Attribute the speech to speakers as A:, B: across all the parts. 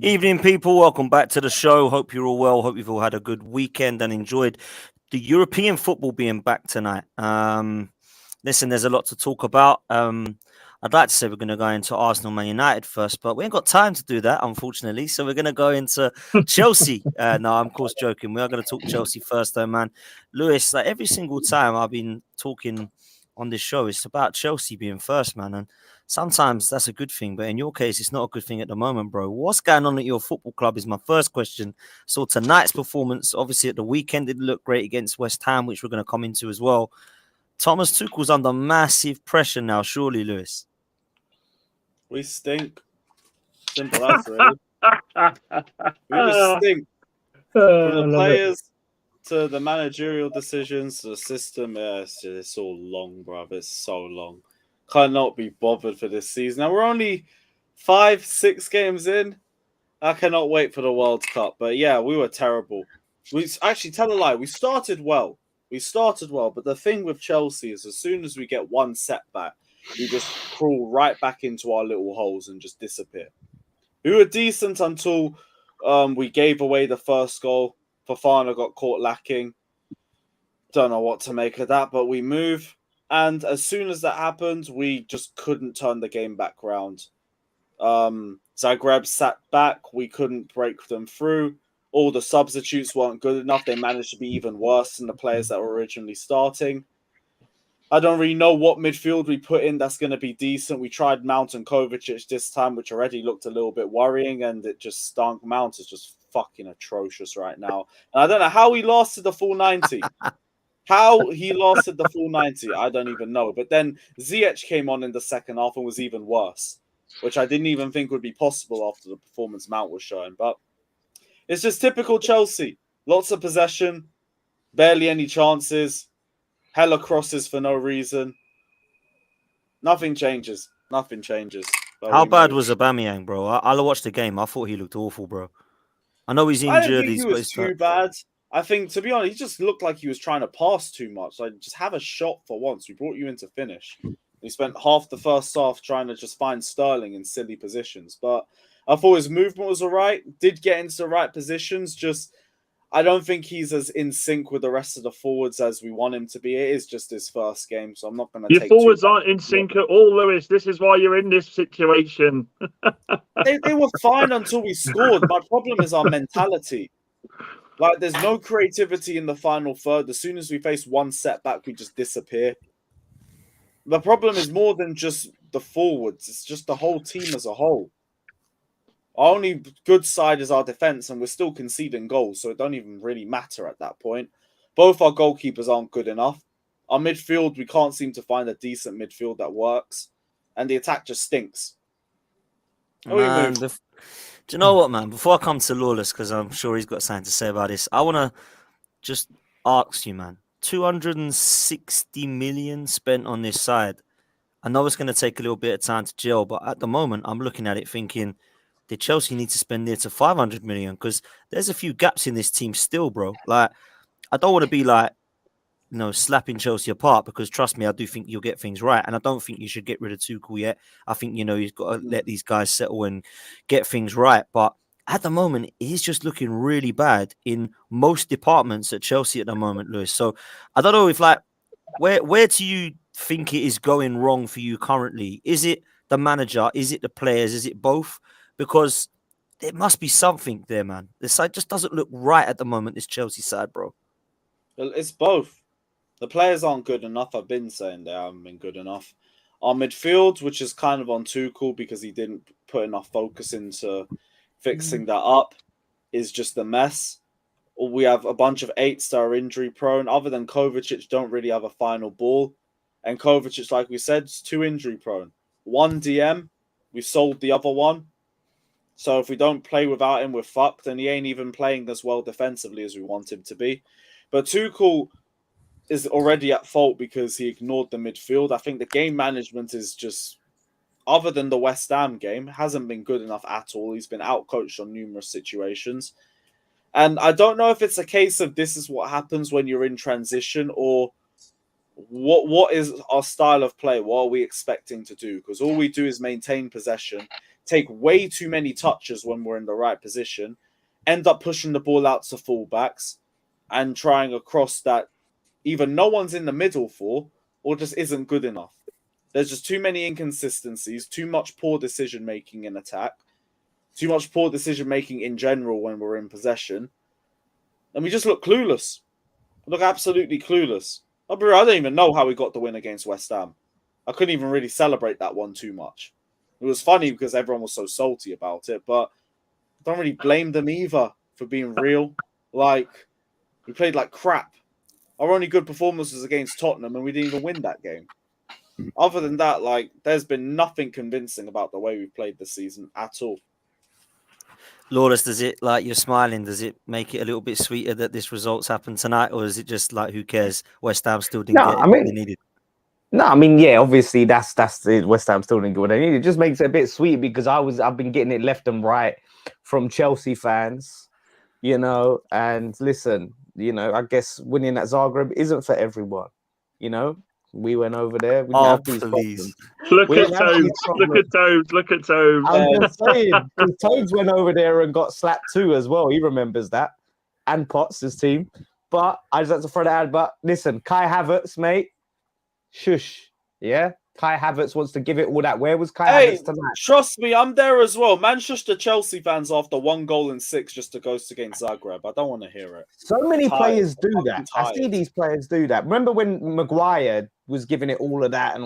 A: Evening, people. Welcome back to the show. Hope you're all well. Hope you've all had a good weekend and enjoyed the European football being back tonight. Listen, there's a lot to talk about. I'd like to say we're going to go into Arsenal Man United first, but we ain't got time to do that, unfortunately. So we're going to go into Chelsea. No, I'm of course joking. We are going to talk Chelsea first, though, man. Lewis, like every single time I've been talking on this show, it's about Chelsea being first, man. And sometimes that's a good thing, but in your case, it's not a good thing at the moment, bro. What's going on at your football club is my first question. So tonight's performance, obviously at the weekend, it looked great against West Ham, which we're going to come into as well. Thomas Tuchel's under massive pressure now, surely, Lewis.
B: We stink. Simple as, really. We just stink. From the players to the managerial decisions to the system, it's all long, bruv. It's so long. Cannot be bothered for this season. Now, we're only 5-6 games in. I cannot wait for the World Cup. But yeah, we were terrible. We actually, tell a lie, we started well. But the thing with Chelsea is as soon as we get one setback, we just crawl right back into our little holes and just disappear. We were decent until we gave away the first goal. Fofana got caught lacking. Don't know what to make of that, but we move. And as soon as that happened, we just couldn't turn the game back round. Zagreb sat back. We couldn't break them through. All the substitutes weren't good enough. They managed to be even worse than the players that were originally starting. I don't really know what midfield we put in that's going to be decent. We tried Mount and Kovacic this time, which already looked a little bit worrying, and it just stunk. Mount is just fucking atrocious right now. And I don't know how he lasted the full 90. How he lasted the full 90, I don't even know. But then Ziyech came on in the second half and was even worse, which I didn't even think would be possible after the performance Mount was showing. But it's just typical Chelsea. Lots of possession, barely any chances, hella crosses for no reason. Nothing changes.
A: How bad was Aubameyang, bro? I watched the game. I thought he looked awful, bro. I know he's injured.
B: I didn't think he was too bad. I think, to be honest, he just looked like he was trying to pass too much. Like, just have a shot for once. We brought you in to finish. He spent half the first half trying to just find Sterling in silly positions. But I thought his movement was all right. Did get into the right positions. Just, I don't think he's as in sync with the rest of the forwards as we want him to be. It is just his first game, so I'm not going to take...
C: Your forwards aren't in sync at all, Lewis. This is why you're in this situation.
B: They were fine until we scored. My problem is our mentality. Like, there's no creativity in the final third. As soon as we face one setback, we just disappear. The problem is more than just the forwards. It's just the whole team as a whole. Our only good side is our defense, and we're still conceding goals, so it don't even really matter at that point. Both our goalkeepers aren't good enough. Our midfield, we can't seem to find a decent midfield that works, and the attack just stinks.
A: Man, do you know what, man? Before I come to Lawless, because I'm sure he's got something to say about this, I want to just ask you, man. 260 million spent on this side. I know it's going to take a little bit of time to gel, but at the moment, I'm looking at it thinking, did Chelsea need to spend near to 500 million? Because there's a few gaps in this team still, bro. Like, I don't want to be like, slapping Chelsea apart, because trust me, I do think you'll get things right. And I don't think you should get rid of Tuchel yet. I think, you've got to let these guys settle and get things right. But at the moment, he's just looking really bad in most departments at Chelsea at the moment, Lewis. So I don't know if, like, where do you think it is going wrong for you currently? Is it the manager? Is it the players? Is it both? Because there must be something there, man. This side just doesn't look right at the moment, this Chelsea side, bro.
B: Well, it's both. The players aren't good enough. I've been saying they haven't been good enough. Our midfield, which is kind of on Tuchel because he didn't put enough focus into fixing that up, is just a mess. We have a bunch of eights that are injury prone. Other than Kovacic, don't really have a final ball. And Kovacic, like we said, is too injury prone. One DM, we sold the other one. So if we don't play without him, we're fucked. And he ain't even playing as well defensively as we want him to be. But Tuchel is already at fault because he ignored the midfield. I think the game management is just, other than the West Ham game, hasn't been good enough at all. He's been outcoached on numerous situations. And I don't know if it's a case of this is what happens when you're in transition, or what is our style of play? What are we expecting to do? Because all we do is maintain possession, take way too many touches when we're in the right position, end up pushing the ball out to fullbacks and trying a cross that either no one's in the middle for or just isn't good enough. There's just too many inconsistencies, too much poor decision making in attack, too much poor decision making in general when we're in possession. And we just look clueless. We look absolutely clueless. I don't even know how we got the win against West Ham. I couldn't even really celebrate that one too much. It was funny because everyone was so salty about it, but I don't really blame them either for being real. Like, we played like crap. Our only good performance was against Tottenham, and we didn't even win that game. Other than that, like, there's been nothing convincing about the way we've played this season at all.
A: Lawless, does it, like, you're smiling, does it make it a little bit sweeter that this result's happened tonight, or is it just like, who cares? West Ham still didn't get what they needed.
D: No, I mean, yeah, obviously that's it. West Ham still didn't get what they needed. It just makes it a bit sweet because I've been getting it left and right from Chelsea fans, and listen, I guess winning at Zagreb isn't for everyone. We went over there. We didn't have these problems.
C: Look at Toads. Look at Toads.
D: I'm just saying, because Toads went over there and got slapped too as well. He remembers that. And Potts, his team. But I just had to throw that out. But listen, Kai Havertz, mate. Shush. Yeah? Kai Havertz wants to give it all that. Where was Kai Havertz tonight?
B: Trust me, I'm there as well. Manchester Chelsea fans after 1 goal in 6 just to ghost against Zagreb. I don't want to hear it.
D: So many players do that. I see these players do that. Remember when Maguire was giving it all of that and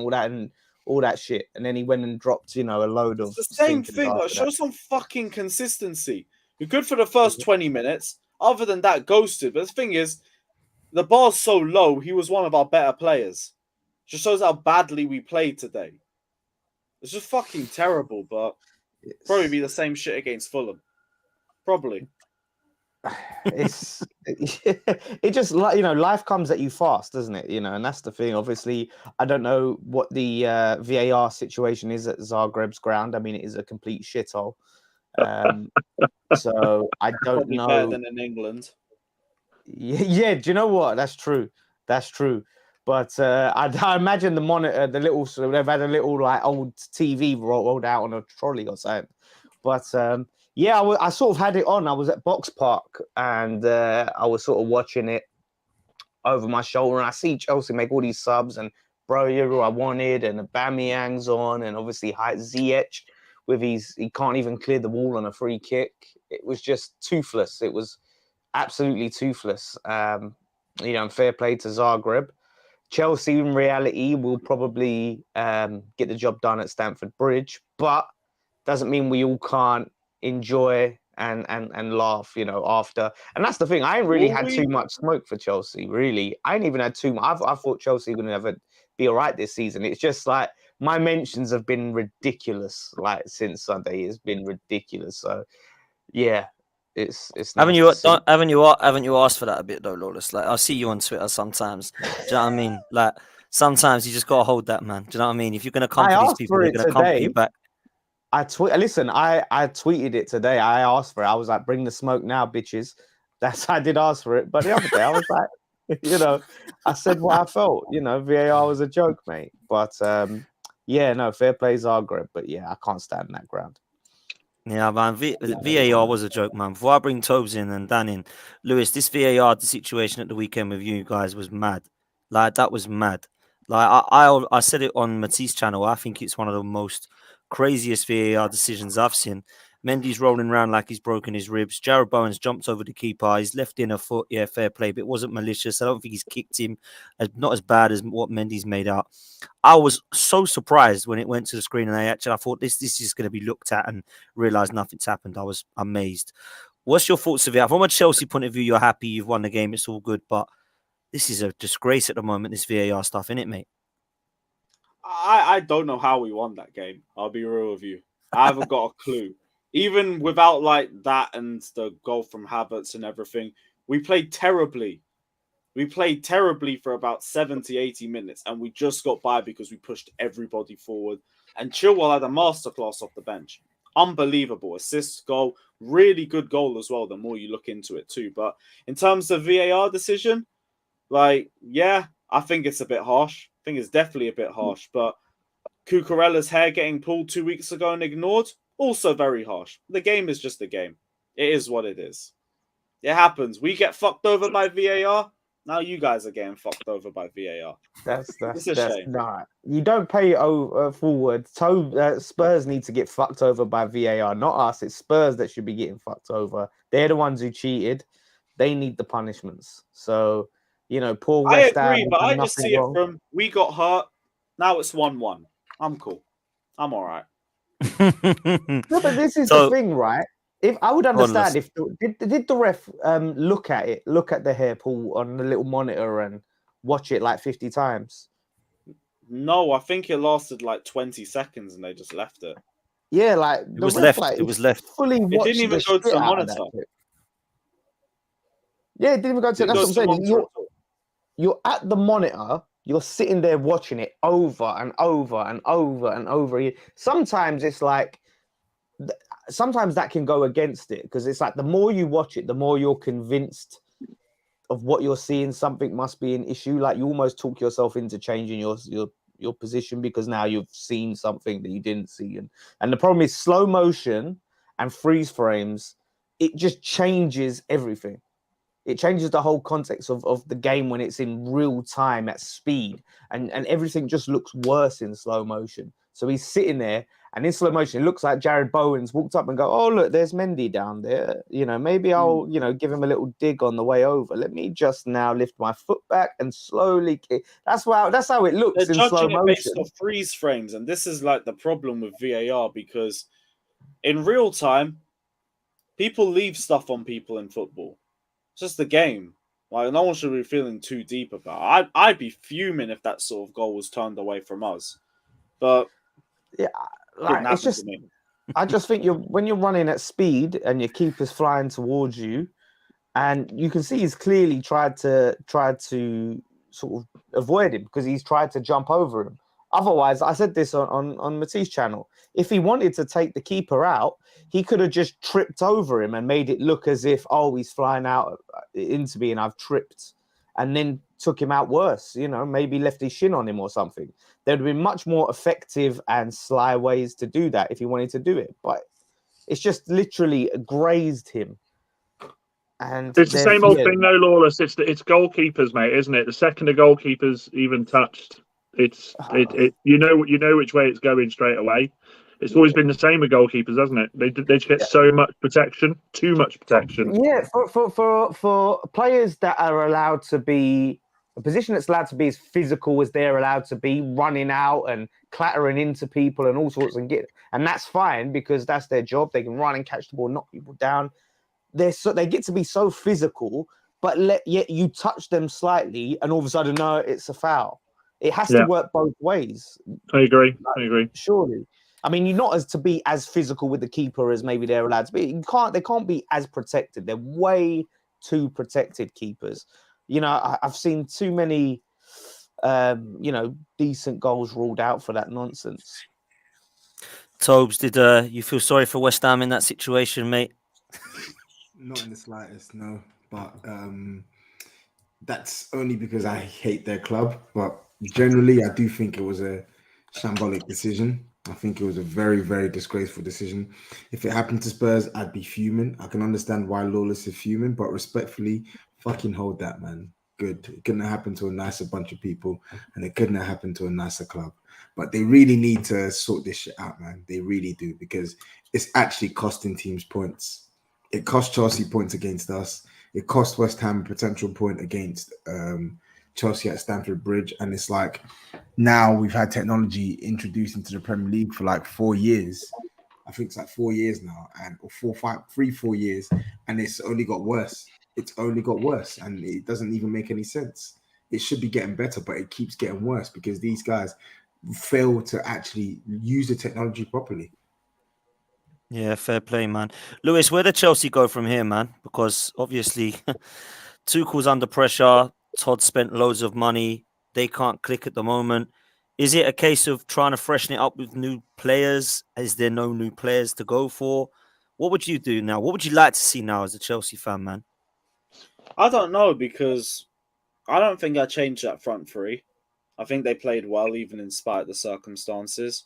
D: all that shit, and then he went and dropped, a load of.
B: It's the same thing. Like, show some fucking consistency. You're good for the first 20 minutes. Other than that, ghosted. But the thing is, the bar's so low. He was one of our better players. Just shows how badly we played today. It's just fucking terrible, but probably be the same shit against Fulham. Probably.
D: It just, life comes at you fast, doesn't it? And that's the thing. Obviously, I don't know what the VAR situation is at Zagreb's ground. I mean, it is a complete shithole. So I don't
B: probably
D: know.
B: Better than in England.
D: Yeah, do you know what? That's true. But I imagine the monitor, they've had a little like old TV rolled out on a trolley or something. But yeah, I sort of had it on. I was at Box Park and I was sort of watching it over my shoulder. And I see Chelsea make all these subs and bro, you're who I wanted. And Aubameyang's on, and obviously Ziyech with he can't even clear the wall on a free kick. It was just toothless. It was absolutely toothless. And fair play to Zagreb. Chelsea, in reality, will probably get the job done at Stamford Bridge, but doesn't mean we all can't enjoy and laugh, after. And that's the thing. I ain't really had too much smoke for Chelsea, really. I ain't even had too much. I thought Chelsea would never be all right this season. It's just like my mentions have been ridiculous. Like since Sunday, it's been ridiculous. So, yeah. It's nice
A: haven't you asked for that a bit though, Lawless? Like I see you on Twitter sometimes. Do you know what I mean? Like sometimes you just gotta hold that, man. Do you know what I mean? If you're gonna come for these people, they're gonna come for you back.
D: I tweeted it today. I asked for it. I was like, "Bring the smoke now, bitches." I did ask for it, but the other day I was like, I said what I felt. VAR was a joke, mate. But yeah, no, fair play Zagreb, but yeah, I can't stand that ground.
A: Yeah, man. VAR was a joke, man. Before I bring Tobes in and Dan in, Lewis, this VAR situation at the weekend with you guys was mad. Like that was mad. Like I said it on Matisse channel. I think it's one of the most craziest VAR decisions I've seen. Mendy's rolling around like he's broken his ribs. Jared Bowen's jumped over the keeper. He's left in a foot. Yeah, fair play, but it wasn't malicious. I don't think he's kicked him. Not as bad as what Mendy's made out. I was so surprised when it went to the screen and I thought this is going to be looked at and realised nothing's happened. I was amazed. What's your thoughts of it? From a Chelsea point of view, you're happy you've won the game. It's all good, but this is a disgrace at the moment, this VAR stuff, isn't it, mate?
B: I don't know how we won that game. I'll be real with you. I haven't got a clue. Even without like that and the goal from Havertz and everything, we played terribly. We played terribly for about 70, 80 minutes, and we just got by because we pushed everybody forward. And Chilwell had a masterclass off the bench. Unbelievable. Assist, goal, really good goal as well, the more you look into it too. But in terms of VAR decision, yeah, I think it's a bit harsh. I think it's definitely a bit harsh. But Cucurella's hair getting pulled 2 weeks ago and ignored, also very harsh. The game is just a game. It is what it is. It happens. We get fucked over by VAR. Now you guys are getting fucked over by VAR.
D: That's
B: a shame.
D: nah. You don't pay forward. Spurs need to get fucked over by VAR, not us. It's Spurs that should be getting fucked over. They're the ones who cheated. They need the punishments. So, poor West Ham.
B: I agree, but I just see it from we got hurt. Now it's 1-1. I'm cool. I'm all right.
D: No, but this is the thing, right? If I would understand if did the ref look at the hair pull on the little monitor and watch it like 50 times?
B: No, I think it lasted like 20 seconds and they just left it.
D: Yeah, like
A: it was left. It was left.
D: Fully
B: it didn't even go to the monitor.
D: Yeah, it didn't even go to. That's what I'm saying. You're at the monitor. You're sitting there watching it over and over and over and over. Sometimes it's like. Sometimes that can go against it because it's like the more you watch it, the more you're convinced of what you're seeing. Something must be an issue. Like you almost talk yourself into changing your position because now you've seen something that you didn't see. And the problem is slow motion and freeze frames. It just changes everything. It changes the whole context of the game when it's in real time at speed and everything just looks worse in slow motion. So he's sitting there and in slow motion, it looks like Jared Bowen's walked up and go, oh, look, there's Mendy down there. Maybe I'll, give him a little dig on the way over. Let me just now lift my foot back and slowly kick. That's how it looks in slow motion.
B: Based off freeze frames. And this is like the problem with VAR because in real time, people leave stuff on people in football. It's just the game. Like no one should be feeling too deep about it. I'd be fuming if that sort of goal was turned away from us. But
D: yeah, it's just I just think when you're running at speed and your keeper's flying towards you, and you can see he's clearly tried to sort of avoid him because he's tried to jump over him. Otherwise, I said this on Matisse channel. If he wanted to take the keeper out, he could have just tripped over him and made it look as if, oh, he's flying out into me and I've tripped, and then took him out worse. Maybe left his shin on him or something. There'd have been much more effective and sly ways to do that if he wanted to do it. But it's just literally grazed him. And
C: it's the same old thing, though, Lawless. It's goalkeepers, mate, isn't it? The second a goalkeeper's even touched, you know which way it's going straight away. It's always been the same with goalkeepers, hasn't it? They just get so much protection, too much protection.
D: Yeah, for players that are allowed to be a position that's allowed to be as physical as they're allowed to be, running out and clattering into people and all sorts, and that's fine because that's their job. They can run and catch the ball, knock people down. They get to be so physical, but yet you touch them slightly, and all of a sudden, no, it's a foul. It has to work both ways.
C: I agree.
D: Surely. I mean, you're not to be as physical with the keeper as maybe they're allowed to be. They can't be as protected. They're way too protected, keepers. I've seen too many, decent goals ruled out for that nonsense.
A: Tobes, did you feel sorry for West Ham in that situation, mate?
E: Not in the slightest, no. But that's only because I hate their club. But generally, I do think it was a shambolic decision. I think it was a very, very disgraceful decision. If it happened to Spurs, I'd be fuming. I can understand why Lawless is fuming, but respectfully, fucking hold that, man. Good. It couldn't have happened to a nicer bunch of people, and it couldn't have happened to a nicer club. But they really need to sort this shit out, man. They really do, because it's actually costing teams points. It cost Chelsea points against us. It cost West Ham a potential point against Chelsea at Stamford Bridge. And it's like, now we've had technology introduced into the Premier League for like 4 years. I think it's like 4 years now, or 4 years, and it's only got worse. It's only got worse, and it doesn't even make any sense. It should be getting better, but it keeps getting worse because these guys fail to actually use the technology properly.
A: Yeah, fair play, man. Lewis, where did Chelsea go from here, man? Because obviously, Tuchel's under pressure. Todd spent loads of money. They can't click at the moment. Is it a case of trying to freshen it up with new players? Is there no new players to go for? What would you do now? What would you like to see now as a Chelsea fan, man?
B: I don't know, because I don't think I changed that front three. I think they played well, even in spite of the circumstances.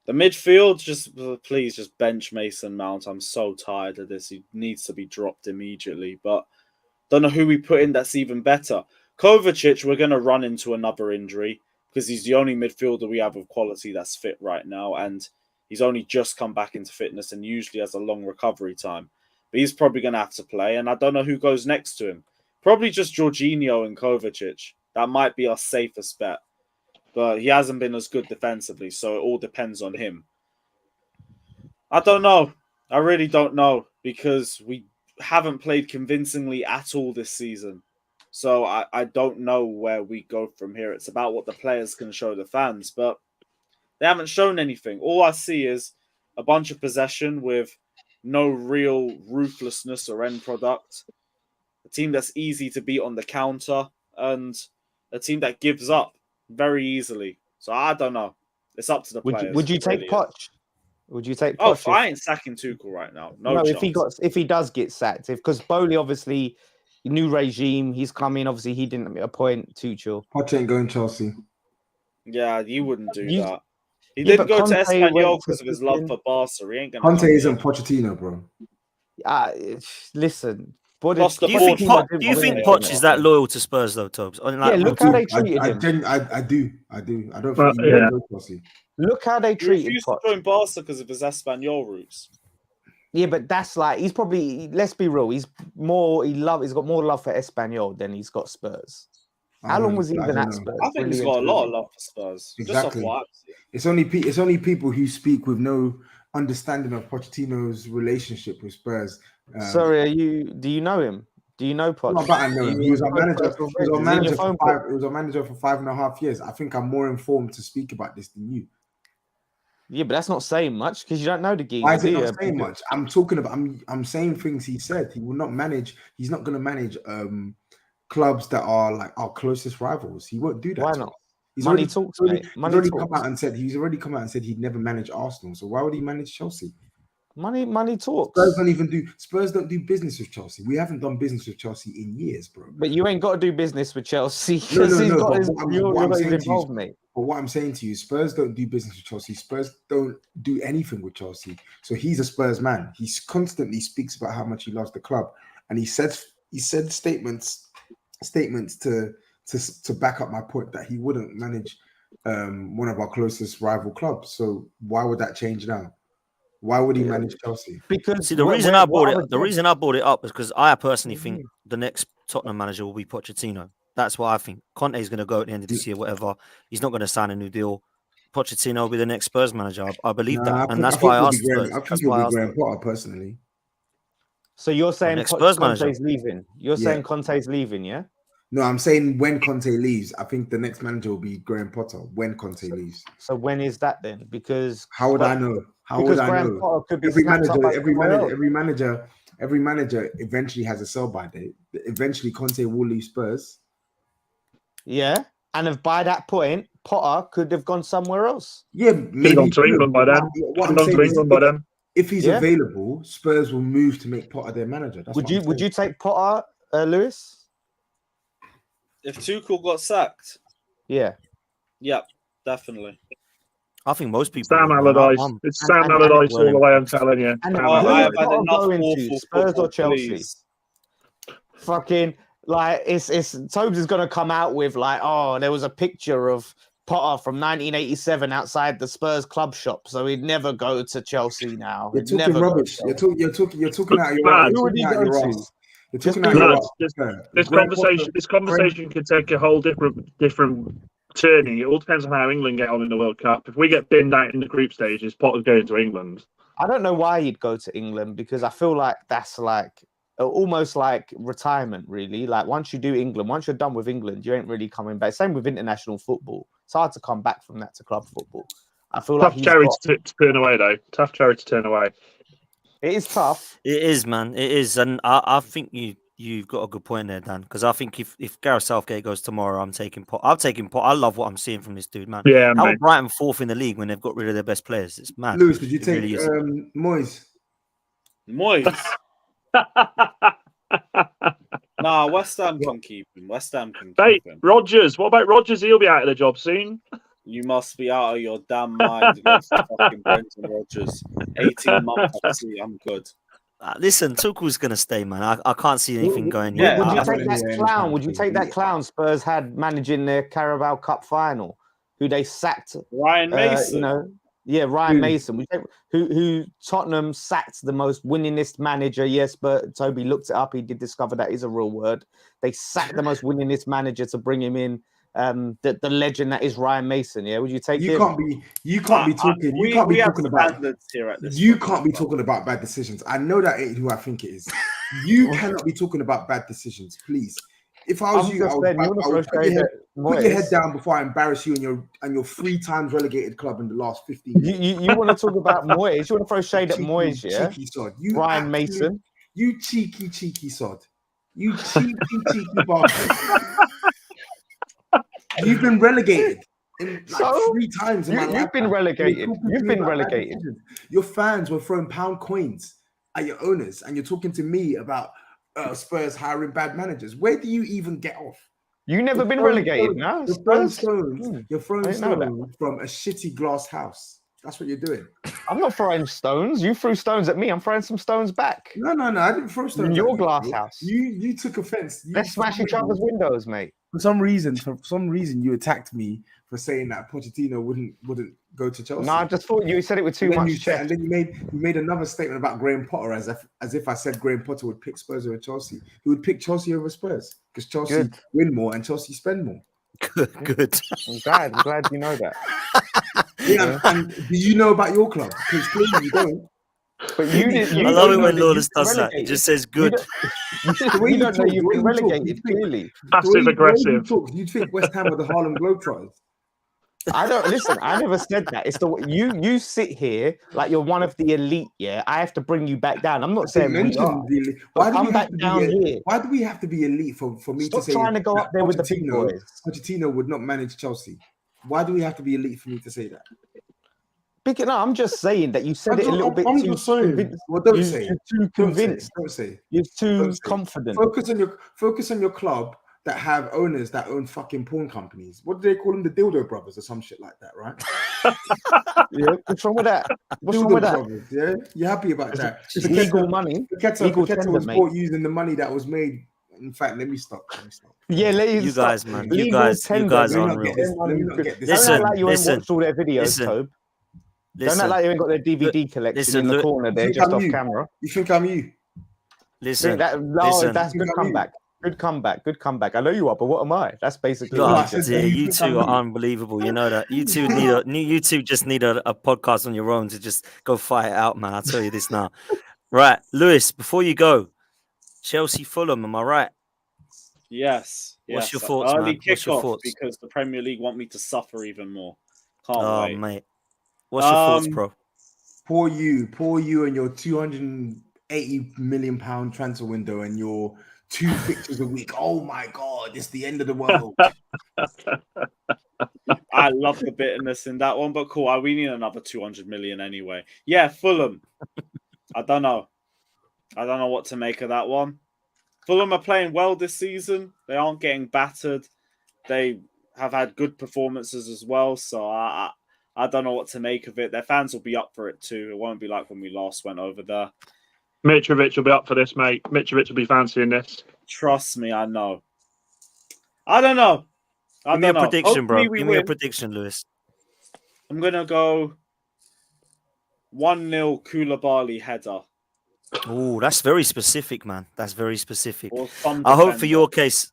B: The midfield, please just bench Mason Mount. I'm so tired of this. He needs to be dropped immediately. But don't know who we put in that's even better. Kovacic, we're going to run into another injury because he's the only midfielder we have of quality that's fit right now. And he's only just come back into fitness and usually has a long recovery time. But he's probably going to have to play. And I don't know who goes next to him. Probably just Jorginho and Kovacic. That might be our safest bet. But he hasn't been as good defensively, so it all depends on him. I don't know. I really don't know because we haven't played convincingly at all this season. So I don't know where we go from here. It's about what the players can show the fans, but they haven't shown anything. All I see is a bunch of possession with no real ruthlessness or end product. A team that's easy to beat on the counter and a team that gives up very easily. So I don't know. It's up to the players.
D: Would you take Poch? Would you take
B: Poch?
D: Poch?
B: I ain't sacking Tuchel right now. No,
D: if he does get sacked, because Bowley obviously new regime, he's coming. Obviously, he didn't appoint Tuchel.
E: Poch ain't going Chelsea.
B: Yeah, you wouldn't do that. He didn't go to Espanyol because of his love for Barca. He ain't gonna.
E: Conte isn't Pochettino, bro.
D: Listen.
A: Do you think Poch is that loyal to Spurs though, Tobes?
D: Look how they treated him.
E: I do. I don't think he will go Chelsea.
D: Look how they treated him.
B: He refused to join Barca because of his Espanyol roots.
D: Yeah, but that's like he's probably. Let's be real. He's got more love for Espanyol than he's got Spurs. How long was he even at Spurs?
B: I think he's got a lot of love for Spurs.
E: Exactly.
B: Just off what
E: it's only people who speak with no understanding of Pochettino's relationship with Spurs.
D: Sorry, do you know him? Do you know Poch?
E: No, but I know him. He was our manager. He was our manager for 5.5 years. I think I'm more informed to speak about this than you.
D: Yeah, but that's not saying much because you don't know the game.
E: Why is it not saying much? I'm talking about. I'm saying things he said. He will not manage. He's not going to manage clubs that are like our closest rivals. He won't do that.
D: Why not?
E: He's already come out and said he'd never manage Arsenal. So why would he manage Chelsea?
D: Money talks.
E: Spurs don't do business with Chelsea. We haven't done business with Chelsea in years, bro.
D: But you ain't got to do business with Chelsea.
E: But what I'm saying to you, Spurs don't do business with Chelsea. Spurs don't do anything with Chelsea. So he's a Spurs man. He constantly speaks about how much he loves the club, and he said statements to back up my point that he wouldn't manage one of our closest rival clubs. So why would that change now? Why would he manage Chelsea?
A: Because the reason I brought it up is because I personally think the next Tottenham manager will be Pochettino. That's what I think. Conte is going to go at the end of this year, whatever. He's not going to sign a new deal. Pochettino will be the next Spurs manager. I believe that, and that's why I asked Spurs.
E: I think he'll be Graham Potter personally.
D: So you're saying Conte's leaving? You're saying Conte's leaving, yeah?
E: No, I'm saying when Conte leaves, I think the next manager will be Graham Potter. When Conte leaves.
D: So when is that then? Because
E: how would I know? How would I know? Potter could be every manager eventually has a sell-by date. Eventually, Conte will leave Spurs.
D: Yeah, and if by that point, Potter could have gone somewhere else.
E: Yeah, maybe
C: gone to England by then.
E: If he's available, Spurs will move to make Potter their manager.
D: Would you take Potter, Lewis?
B: If Tuchel got sacked?
D: Yeah.
B: Yep, definitely.
A: I think most people.
C: Sam Allardyce. It's Sam Allardyce all the way, I'm telling you.
D: And I have had enough Spurs or Chelsea? Please. Fucking, like, it's Tobes is going to come out with, like, oh, there was a picture of Potter from 1987 outside the Spurs club shop, so he'd never go to Chelsea now.
E: You're talking rubbish. You're talking out your ass. Who would he go to?
C: This conversation could take a whole different turning. It all depends on how England get on in the World Cup. If we get binned out in the group stages, Potter's going to England.
D: I don't know why he'd go to England because I feel like that's like almost like retirement, really. Like once you do England, once you're done with England, you ain't really coming back. Same with international football. It's hard to come back from that to club football. I feel
C: tough cherry to turn away, though. Tough cherry to turn away.
D: It is tough.
A: It is, man. It is, and I think you've got a good point there, Dan. Because I think if Gareth Southgate goes tomorrow, I'm taking Pot. I love what I'm seeing from this dude, man.
C: Yeah,
A: how Brighton fourth in the league when they've got rid of their best players? It's mad.
E: Lewis, did you take Moyes?
B: Moyes. Nah, West Ham can keep him. West Ham can keep him.
C: Rodgers. What about Rodgers? He'll be out of the job soon.
B: You must be out of your damn mind against fucking Brendan Rodgers. 18 months, I'm good.
A: Listen, Tuchel's going to stay, man. I can't see anything going
B: yeah,
A: here.
D: Would you
B: I-
D: take that clown? Would you take that clown Spurs had managing their Carabao Cup final, who they sacked?
B: Ryan Mason.
D: Ryan Mason. Who Tottenham sacked the most winningest manager. Yes, but Toby looked it up. He did discover that is a real word. They sacked the most winningest manager to bring him in. The legend that is Ryan Mason. Yeah, would you take him?
E: You can't be talking. You can't be talking about
B: here at this.
E: You can't be talking about bad decisions. I know that ain't who I think it is. You cannot be talking about bad decisions, please. If I was you, I would put your head down before I embarrass you and your 3 times relegated club in the last 15 years.
D: You want to talk about Moyes? You want to throw shade at Moyes? Yeah,
E: cheeky sod.
D: Ryan Mason.
E: You cheeky sod. You cheeky bastard. You've been relegated in 3 times in my life.
D: You've been relegated. You've been relegated.
E: Your fans were throwing pound coins at your owners, and you're talking to me about Spurs hiring bad managers. Where do you even get off?
D: You've never been relegated, no?
E: You're throwing stones from a shitty glass house. That's what you're doing.
D: I'm not throwing stones. You threw stones at me. I'm throwing some stones back.
E: No. I didn't throw stones.
D: In your glass house.
E: You took offense.
D: Let's smash each other's windows, mate.
E: For some reason, you attacked me for saying that Pochettino wouldn't go to Chelsea.
D: No, I just thought you said it with too much chest.
E: And then you made another statement about Graham Potter as if I said Graham Potter would pick Spurs over Chelsea. He would pick Chelsea over Spurs because Chelsea win more and Chelsea spend more.
A: Good.
D: I'm glad you know that.
E: Yeah, and do you know about your club? Because clearly you don't.
D: But you didn't.
A: I love it when Lawless does that. He just says good.
D: You don't know you've been relegated, clearly.
C: Passive aggressive.
E: You'd think West Ham were the Harlem Globetrotters.
D: I don't listen. I never said that. It's the you sit here like you're one of the elite. Yeah, I have to bring you back down. I'm not saying we are.
E: Why do we
D: back down here?
E: Why do we have to be elite for me to say?
D: Stop trying to go up there with the big boys.
E: Pochettino would not manage Chelsea. Why do we have to be elite for me to say that?
D: No, I'm just saying that you said it a little bit too convinced.
E: Well, don't say.
D: You're too convinced.
E: Don't say.
D: You're too confident.
E: Focus on your club that have owners that own fucking porn companies. What do they call them? The Dildo Brothers or some shit like that, right?
D: Yeah, what's wrong with that? What's wrong with that?
E: Brothers, yeah, you're happy about that?
D: It's legal money.
E: Paqueta was bought using the money that was made. In fact, let me stop.
D: Yeah,
A: you guys, man. You guys are unreal.
D: Don't act like you ain't watched all their videos, Tobe. Don't act like you ain't got their DVD collection in the corner there, just off camera.
E: You think I'm you?
A: Listen,
D: that's good comeback. Good comeback. I know you are, but what am I? That's basically.
A: You two are unbelievable. You know that. You two just need a podcast on your own to just go fight it out, man. I'll tell you this now. Right, Lewis. Before you go, Chelsea Fulham. Am I right?
B: Yes.
A: What's your thoughts, man? What's your thoughts?
B: Because the Premier League want me to suffer even more. Can't wait,
A: mate. What's your thoughts, bro?
E: Poor you, and your £280 million transfer window and your 2 fixtures a week. Oh my God, it's the end of the world.
B: I love the bitterness in that one, but cool. We need another 200 million anyway. Yeah, Fulham. I don't know what to make of that one. Fulham are playing well this season. They aren't getting battered. They have had good performances as well. So I don't know what to make of it. Their fans will be up for it too. It won't be like when we last went over there.
C: Mitrovic will be up for this, mate. Mitrovic will be fancying this.
B: Trust me, I know. I don't know.
A: Give me a prediction, bro. Give me a prediction, Lewis.
B: I'm going to go 1-0 Koulibaly header.
A: Oh, that's very specific, man. That's very specific.
B: I
A: hope for your case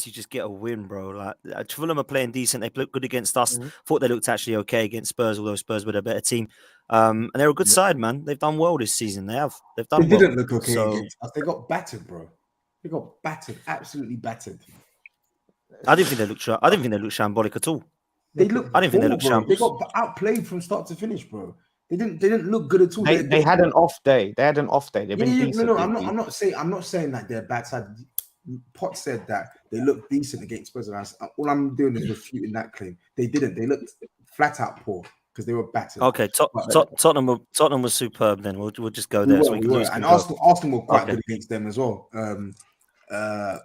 A: you just get a win, bro. Like Fulham are playing decent. They look good against us. Thought they looked actually okay against Spurs, although Spurs were a better team. And they're a good side, man. They've done well this season. They've done.
E: They didn't look okay against us. They got battered, bro. They got battered, absolutely battered.
A: I didn't think they looked shambolic at all.
E: I didn't think they looked shambles. They got outplayed from start to finish, bro. They didn't look good at all.
D: They had an off day. They've been decent.
E: No. I'm not saying that they're bad side. Pot said that they looked decent against Spurs. All I'm doing is refuting that claim. They didn't. They looked flat out poor because they were battered.
A: Okay, Tottenham was superb. Then we'll just go there.
E: And Arsenal were quite good against them as well.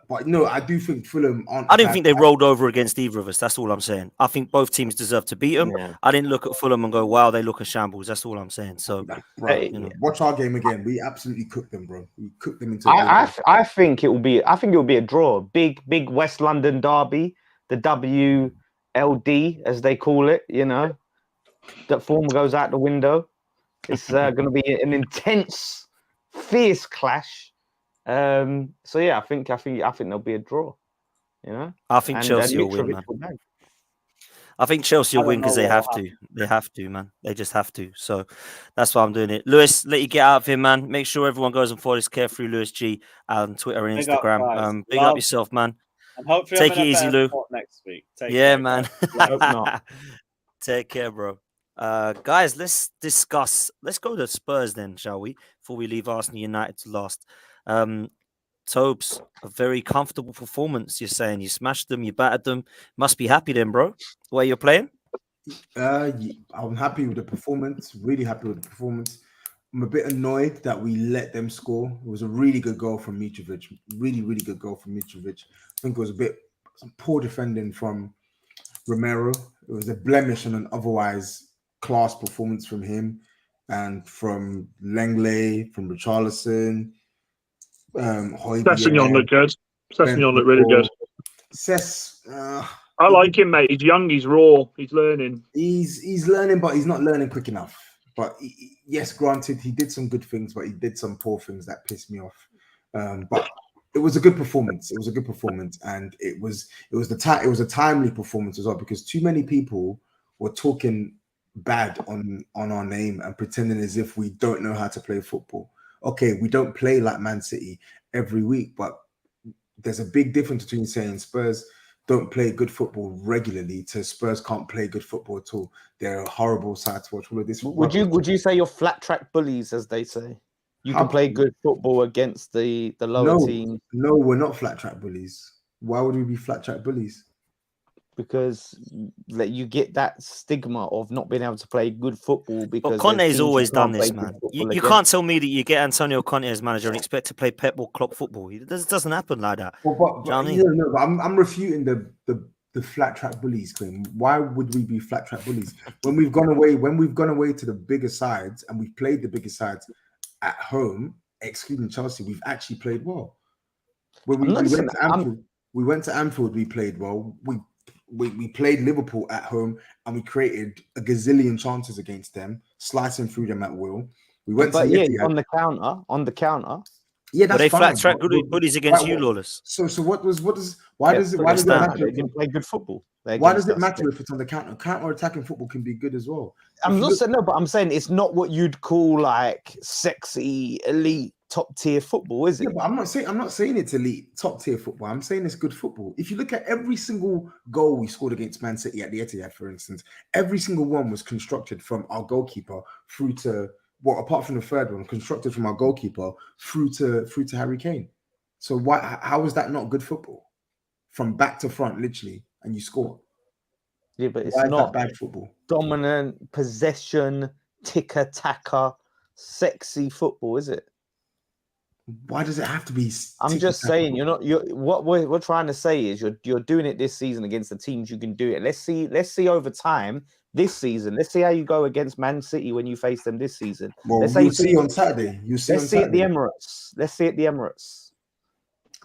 E: But no, I do think Fulham aren't.
A: I didn't think they rolled over against either of us. That's all I'm saying. I think both teams deserve to beat them.
D: Yeah.
A: I didn't look at Fulham and go, wow, they look a shambles. That's all I'm saying. So,
E: bro,
A: you know.
E: Watch our game again. We absolutely cooked them, bro. We cooked them into.
D: I think it will be. I think it will be a draw. Big West London derby, the WLD as they call it. You know, that form goes out the window. It's going to be an intense, fierce clash. So yeah, I think there'll be a draw. You know,
A: I think Chelsea will win, man. I think Chelsea will win because they have to. They have to, man. They just have to. So that's why I'm doing it. Lewis, let you get out of here, man. Make sure everyone goes and follow this Carefree Lewis G on Twitter and Instagram. Big up yourself, man.
B: And hopefully
A: take it easy, Lou.
B: Next week.
A: Man. Take care, bro. Guys, let's discuss. Let's go to Spurs then, shall we? Before we leave Arsenal United to last. Tobes, a very comfortable performance. You're saying you smashed them, you battered them. Must be happy then, bro. The way you're playing.
E: I'm happy with the performance. Really happy with the performance. I'm a bit annoyed that we let them score. It was a really good goal from Mitrovic. Really, really good goal from Mitrovic. I think it was some poor defending from Romero. It was a blemish on an otherwise class performance from him and from Langley, from Richarlison.
C: Sessegnon looked good. Sessegnon looked really good. I like him, mate. He's young. He's raw. He's learning.
E: He's learning, but he's not learning quick enough. But yes, granted, he did some good things, but he did some poor things that pissed me off. But it was a good performance. It was a good performance, and it was a timely performance as well because too many people were talking bad on our name and pretending as if we don't know how to play football. Okay, we don't play like Man City every week, but there's a big difference between saying Spurs don't play good football regularly to Spurs can't play good football at all. They're a horrible side to watch. All of this.
D: Would you say you're flat track bullies, as they say? You can play good football against the lower team.
E: No, we're not flat track bullies. Why would we be flat track bullies?
D: Because you get that stigma of not being able to play good football. Because
A: Conte's always done this, man. You can't tell me that you get Antonio Conte as manager and expect to play Pep or Klopp football. It doesn't happen like that.
E: I'm refuting the flat track bullies claim. Why would we be flat track bullies when we've gone away to the bigger sides and we've played the bigger sides at home, excluding Chelsea? We've actually played well. When we went to Anfield, we played well. We played Liverpool at home and we created a gazillion chances against them, slicing through them at will. We went
D: on the counter.
E: Yeah, that's
A: they
E: fine.
A: Flat track bullies against you, Lawless.
E: So why does it matter?
D: They didn't play good football.
E: Why does it matter if it's on the counter? Counter attacking football can be good as well.
D: But I'm saying it's not what you'd call like sexy, elite, top tier football, is it?
E: Yeah, but I'm not saying it's elite, top tier football. I'm saying it's good football. If you look at every single goal we scored against Man City at the Etihad, for instance, every single one was constructed from our goalkeeper through to apart from the third one, constructed from our goalkeeper through to Harry Kane. So how is that not good football? From back to front, literally, and you score.
D: Yeah, but it's not
E: bad football.
D: Dominant possession, ticker-tacker, sexy football, is it?
E: Why does it have to be?
D: I'm just saying, what we're trying to say is you're doing it this season against the teams you can do it. Let's see over time this season. Let's see how you go against Man City when you face them this season.
E: Well, you'll see on Saturday. Let's
D: see at the Emirates. Let's see at the Emirates.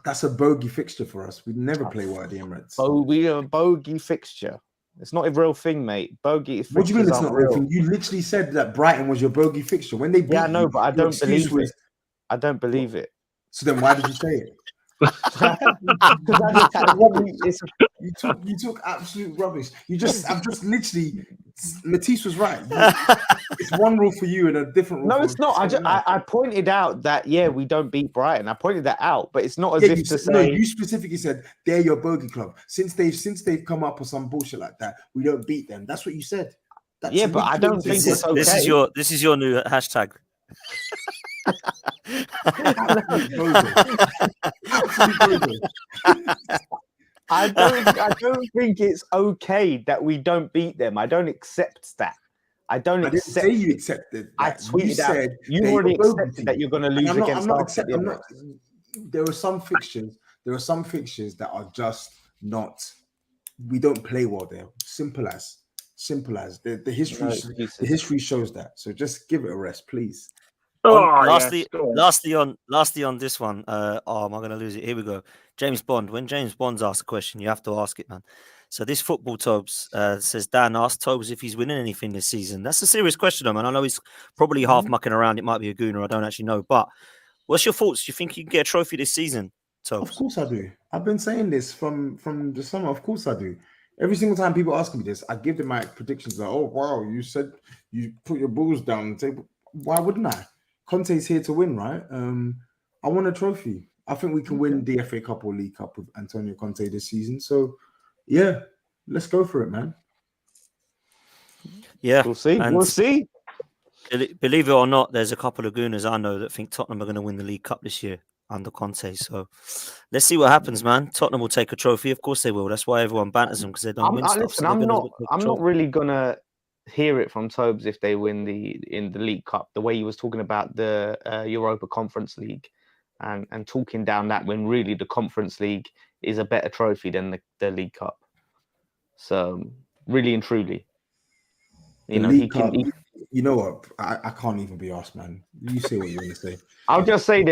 E: That's a bogey fixture for us. We never play well at the Emirates.
D: We are a bogey fixture. It's not a real thing, mate. Bogey.
E: What do you mean it's not a real thing? You literally said that Brighton was your bogey fixture when they beat
D: I know, but I don't believe it. I don't believe it.
E: So then why did you say it? You talk absolute rubbish. I'm just literally. Matisse was right. It's one rule for you and a different rule.
D: No, it's not. I pointed out that we don't beat Brighton. I pointed that out, but it's not as if to say.
E: No, you specifically said they're your bogey club. Since they've come up with some bullshit like that, we don't beat them. That's what you said.
D: But I don't think it's okay.
A: This is your new hashtag.
D: I don't think it's okay that we don't beat them. I don't accept that. I didn't say
E: you accepted that.
D: I tweeted out. You already accepted that you're going to lose against Arsenal.
E: There were some fixtures There are some fixtures that are just not. We don't play well there. Simple as the history.
D: No
E: The
D: excuses.
E: history shows that. So just give it a rest, please.
A: Lastly,
C: yes,
A: lastly on this one. Am I going to lose it? Here we go. James Bond. When James Bond's asked a question, you have to ask it, man. So this football Tobes says, Dan asked Tobes if he's winning anything this season. That's a serious question, though, man. I know he's probably half mucking around. It might be a gooner. I don't actually know. But what's your thoughts? Do you think you can get a trophy this season, Tobes?
E: Of course I do. I've been saying this from the summer. Of course I do. Every single time people ask me this, I give them my predictions. Like, oh wow, you said you put your balls down the table. Why wouldn't I? Conte's here to win, right? I want a trophy. I think we can win the FA Cup or League Cup with Antonio Conte this season. So, yeah, let's go for it, man.
A: Yeah,
D: We'll see. We'll see.
A: Believe it or not, there's a couple of gooners I know that think Tottenham are going to win the League Cup this year under Conte. So let's see what happens, man. Tottenham will take a trophy. Of course they will. That's why everyone banters them, because they don't win stuff.
D: Listen, I'm not really gonna hear it from Tobes if they win in the League Cup. The way he was talking about the Europa Conference League and talking down that, when really the Conference League is a better trophy than the League Cup. So really and truly, you know
E: what? I can't even be asked, man. You say what you want to say.
D: I'll just say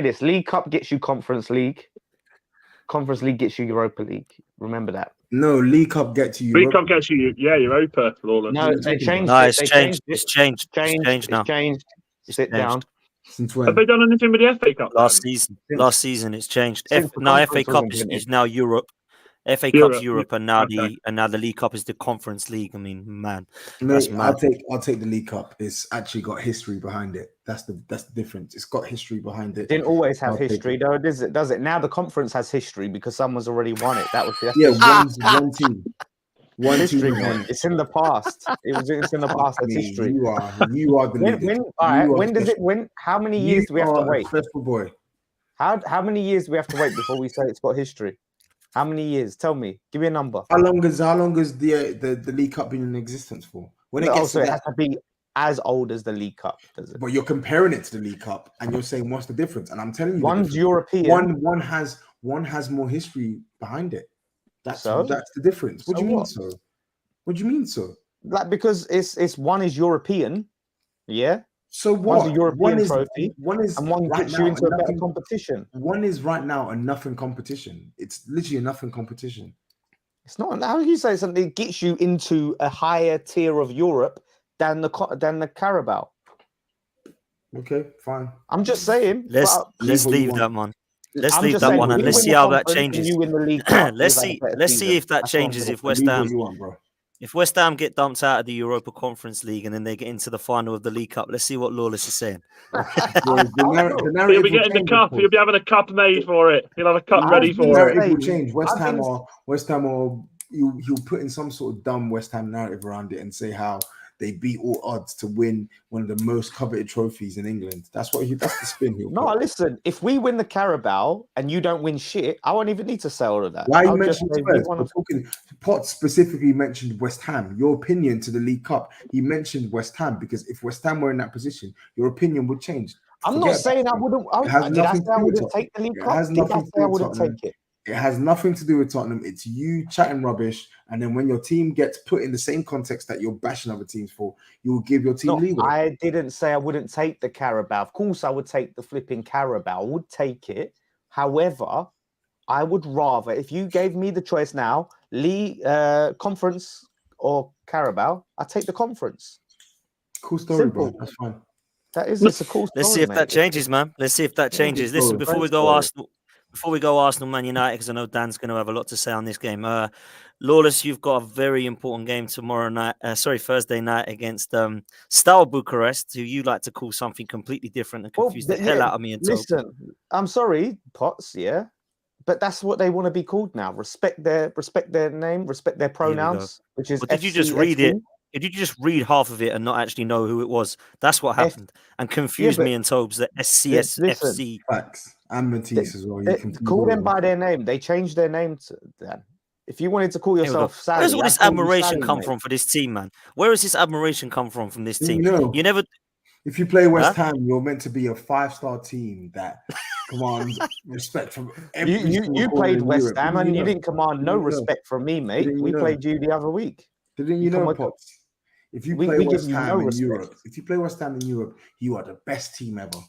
D: this. League Cup gets you Conference League. Conference League gets you Europa League. Remember that.
E: No, League Cup gets you.
C: League Cup gets you, Europa. Lawless.
D: No, they changed.
A: No,
D: it.
A: it's
D: They
A: changed.
D: It.
A: It's changed.
D: Changed.
A: It's changed now.
D: It's changed.
A: It's
D: Sit
A: changed.
D: down.
E: Since when?
C: Have they done anything with the FA Cup?
A: Last season it's changed.
D: Since the
A: FA
D: conference
A: Cup
D: was
A: is now Europe. FA Cup's Europe, and now the League Cup is the Conference League. I mean, man, that's mad.
E: I'll take the League Cup. It's actually got history behind it. That's the difference. It's got history behind it.
D: Didn't always have history, though, does it? Now the conference has history because someone's already won it.
E: One team. One
D: history,
E: team.
D: man. It's in the past. It's in the past. It's history.
E: You are the leader.
D: When does it win? How many years do we have to wait?
E: Successful boy.
D: How many years do we have to wait before we say it's got history? How many years? Tell me. Give me a number.
E: How long has the League Cup been in existence for? When it gets
D: it has to be as old as the League Cup, does it?
E: But you're comparing it to the League Cup, and you're saying what's the difference? And I'm telling you,
D: one's European.
E: One has more history behind it. That's the difference. What do you mean so? What do you mean so?
D: Like, because it's one is European, yeah.
E: So what?
D: One's a European trophy.
E: One is
D: and one gets you into a better competition.
E: One is right now a nothing competition. It's literally a nothing competition.
D: It's not. How do you say something that gets you into a higher tier of Europe than the Carabao?
E: Okay, fine.
D: I'm just saying.
A: Let's leave that one. Let's leave that one, and let's see how that changes. Let's see if that changes. If West Ham. If West Ham get dumped out of the Europa Conference League and then they get into the final of the League Cup, let's see what Lawless is saying.
C: He'll be getting the cup. He'll be having a cup made for it. He'll have a cup ready for it.
E: It will change. West Ham or he'll put in some sort of dumb West Ham narrative around it and say how they beat all odds to win one of the most coveted trophies in England. That's the spin he'll put.
D: Listen, if we win the Carabao and you don't win shit, I won't even need to say all of that.
E: Why you mentioned Spurs? Potts specifically mentioned West Ham. Your opinion to the League Cup, he mentioned West Ham because if West Ham were in that position, your opinion would change.
D: I'm not saying I wouldn't. Did I say I wouldn't take the League Cup? Did I say I wouldn't take it?
E: It has nothing to do with Tottenham. It's you chatting rubbish, and then when your team gets put in the same context that you're bashing other teams for, you will give your team leeway.
D: I didn't say I wouldn't take the Carabao. Of course, I would take the flipping Carabao. I would take it. However, I would rather, if you gave me the choice now, Conference or Carabao, I'd take the Conference.
E: Cool story, bro. That's fine.
D: It's a cool story.
A: Let's see if that changes, man. Let's see if that changes. Listen, before we go Arsenal, Man United, because I know Dan's going to have a lot to say on this game. Lawless, you've got a very important game Thursday night against Steaua Bucharest, who you like to call something completely different and confuse the hell out of me.
D: Listen, I'm sorry, Potts, yeah, but that's what they want to be called now. Respect their name, respect their pronouns, which is.
A: But did you just read it? Did you just read half of it and not actually know who it was? That's what happened and confused me and Tobes that SCSFC.
E: Facts. And Matisse as well.
D: Call them by their name. They changed their name to that. If you wanted to call yourself Sally,
A: where's all this admiration come from for this team, man? Where has this admiration come from this team? You never.
E: If you play West Ham, you're meant to be a 5-star team that commands respect from every
D: you played West Ham and you didn't command no respect from me, mate. We played you the other week.
E: Didn't you know, Pops? If you play West Ham in Europe, you are the best team ever.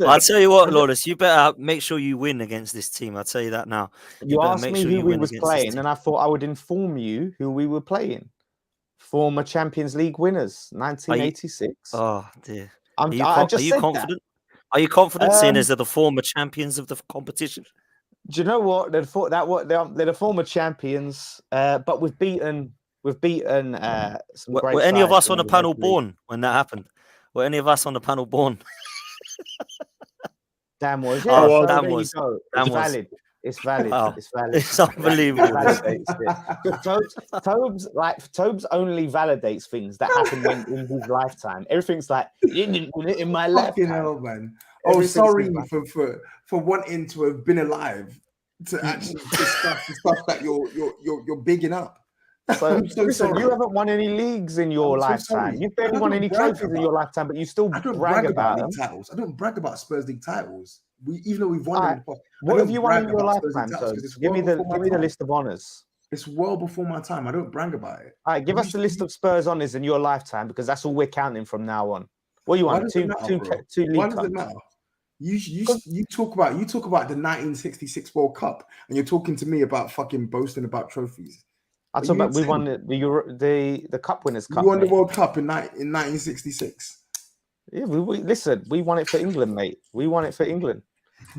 A: I'll tell you what, Lawless, you better make sure you win against this team. I'll tell you that now.
D: You asked me who we was playing, and I thought I would inform you who we were playing. Former Champions League winners, 1986.
A: Oh dear.
D: Are you
A: confident? Are you confident, seeing as they're the former champions of the competition?
D: Do you know what? They're the former champions, but we've beaten some great.
A: Were any of us on the panel born when that happened? Were any of us on the panel born?
D: Dan was.
A: Yeah,
D: so
A: Dan was.
D: It's valid. It's valid.
A: Wow.
D: It's valid.
A: It's unbelievable.
D: Tobes only validates things that happen in his lifetime. Everything's like, you didn't win it in my lifetime.
E: Hell, man. Oh, sorry for wanting to have been alive to actually discuss the stuff that you're bigging up.
D: So, listen, you haven't won any leagues in your lifetime. You've barely won any trophies in your lifetime, but you still brag about them.
E: Titles. I don't brag about Spurs League titles. Even though we've won them.
D: What have you won in your lifetime? So give me the list of honours.
E: It's well before my time. I don't brag about it.
D: All right, give us the list of Spurs honours in your lifetime, because that's all we're counting from now on. What do you want? Two league
E: Why does it matter? You talk about the 1966 World Cup, and you're talking to me about fucking boasting about trophies.
D: I talk about we won the Cup Winners' Cup.
E: We won the World Cup in 1966.
D: Yeah, listen. We won it for England, mate. We won it for England.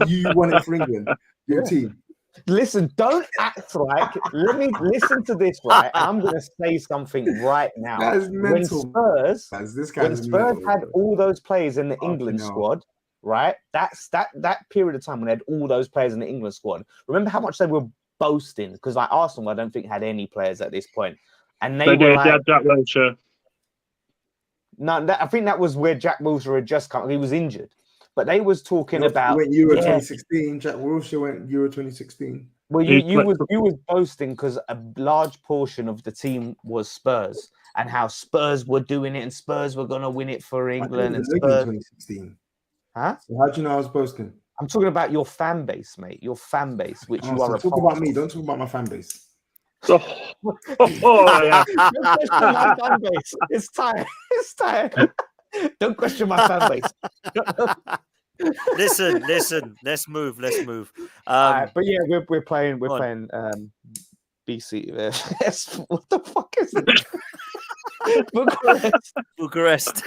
E: You won it for England. Your team. Listen,
D: don't act like. Let me listen to this, right? I'm going to say something right now.
E: That is mental.
D: When Spurs had all those players in the England squad, right? That period of time when they had all those players in the England squad. Remember how much they were boasting? Because like Arsenal, I don't think had any players at this point, and they were like,
C: Jack Wilshere.
D: No, I think that was where Jack Wilshere had just come. He was injured. But they was talking about
E: went Euro 2016. Jack Wilshere went Euro 2016.
D: Well, you was boasting because a large portion of the team was Spurs, and how Spurs were doing it, and Spurs were going to win it for England. And Spurs
E: 2016.
D: Huh?
E: So how do you know I was boasting?
D: I'm talking about your fan base, mate. Your fan base, which you are.
E: Talk about me. Don't talk about my fan base.
C: Yeah.
D: Don't question my fan base. It's time. It's time. Don't question my fan base.
A: Listen. Let's move.
D: But yeah, we're playing BC. What the fuck is it? Bucharest.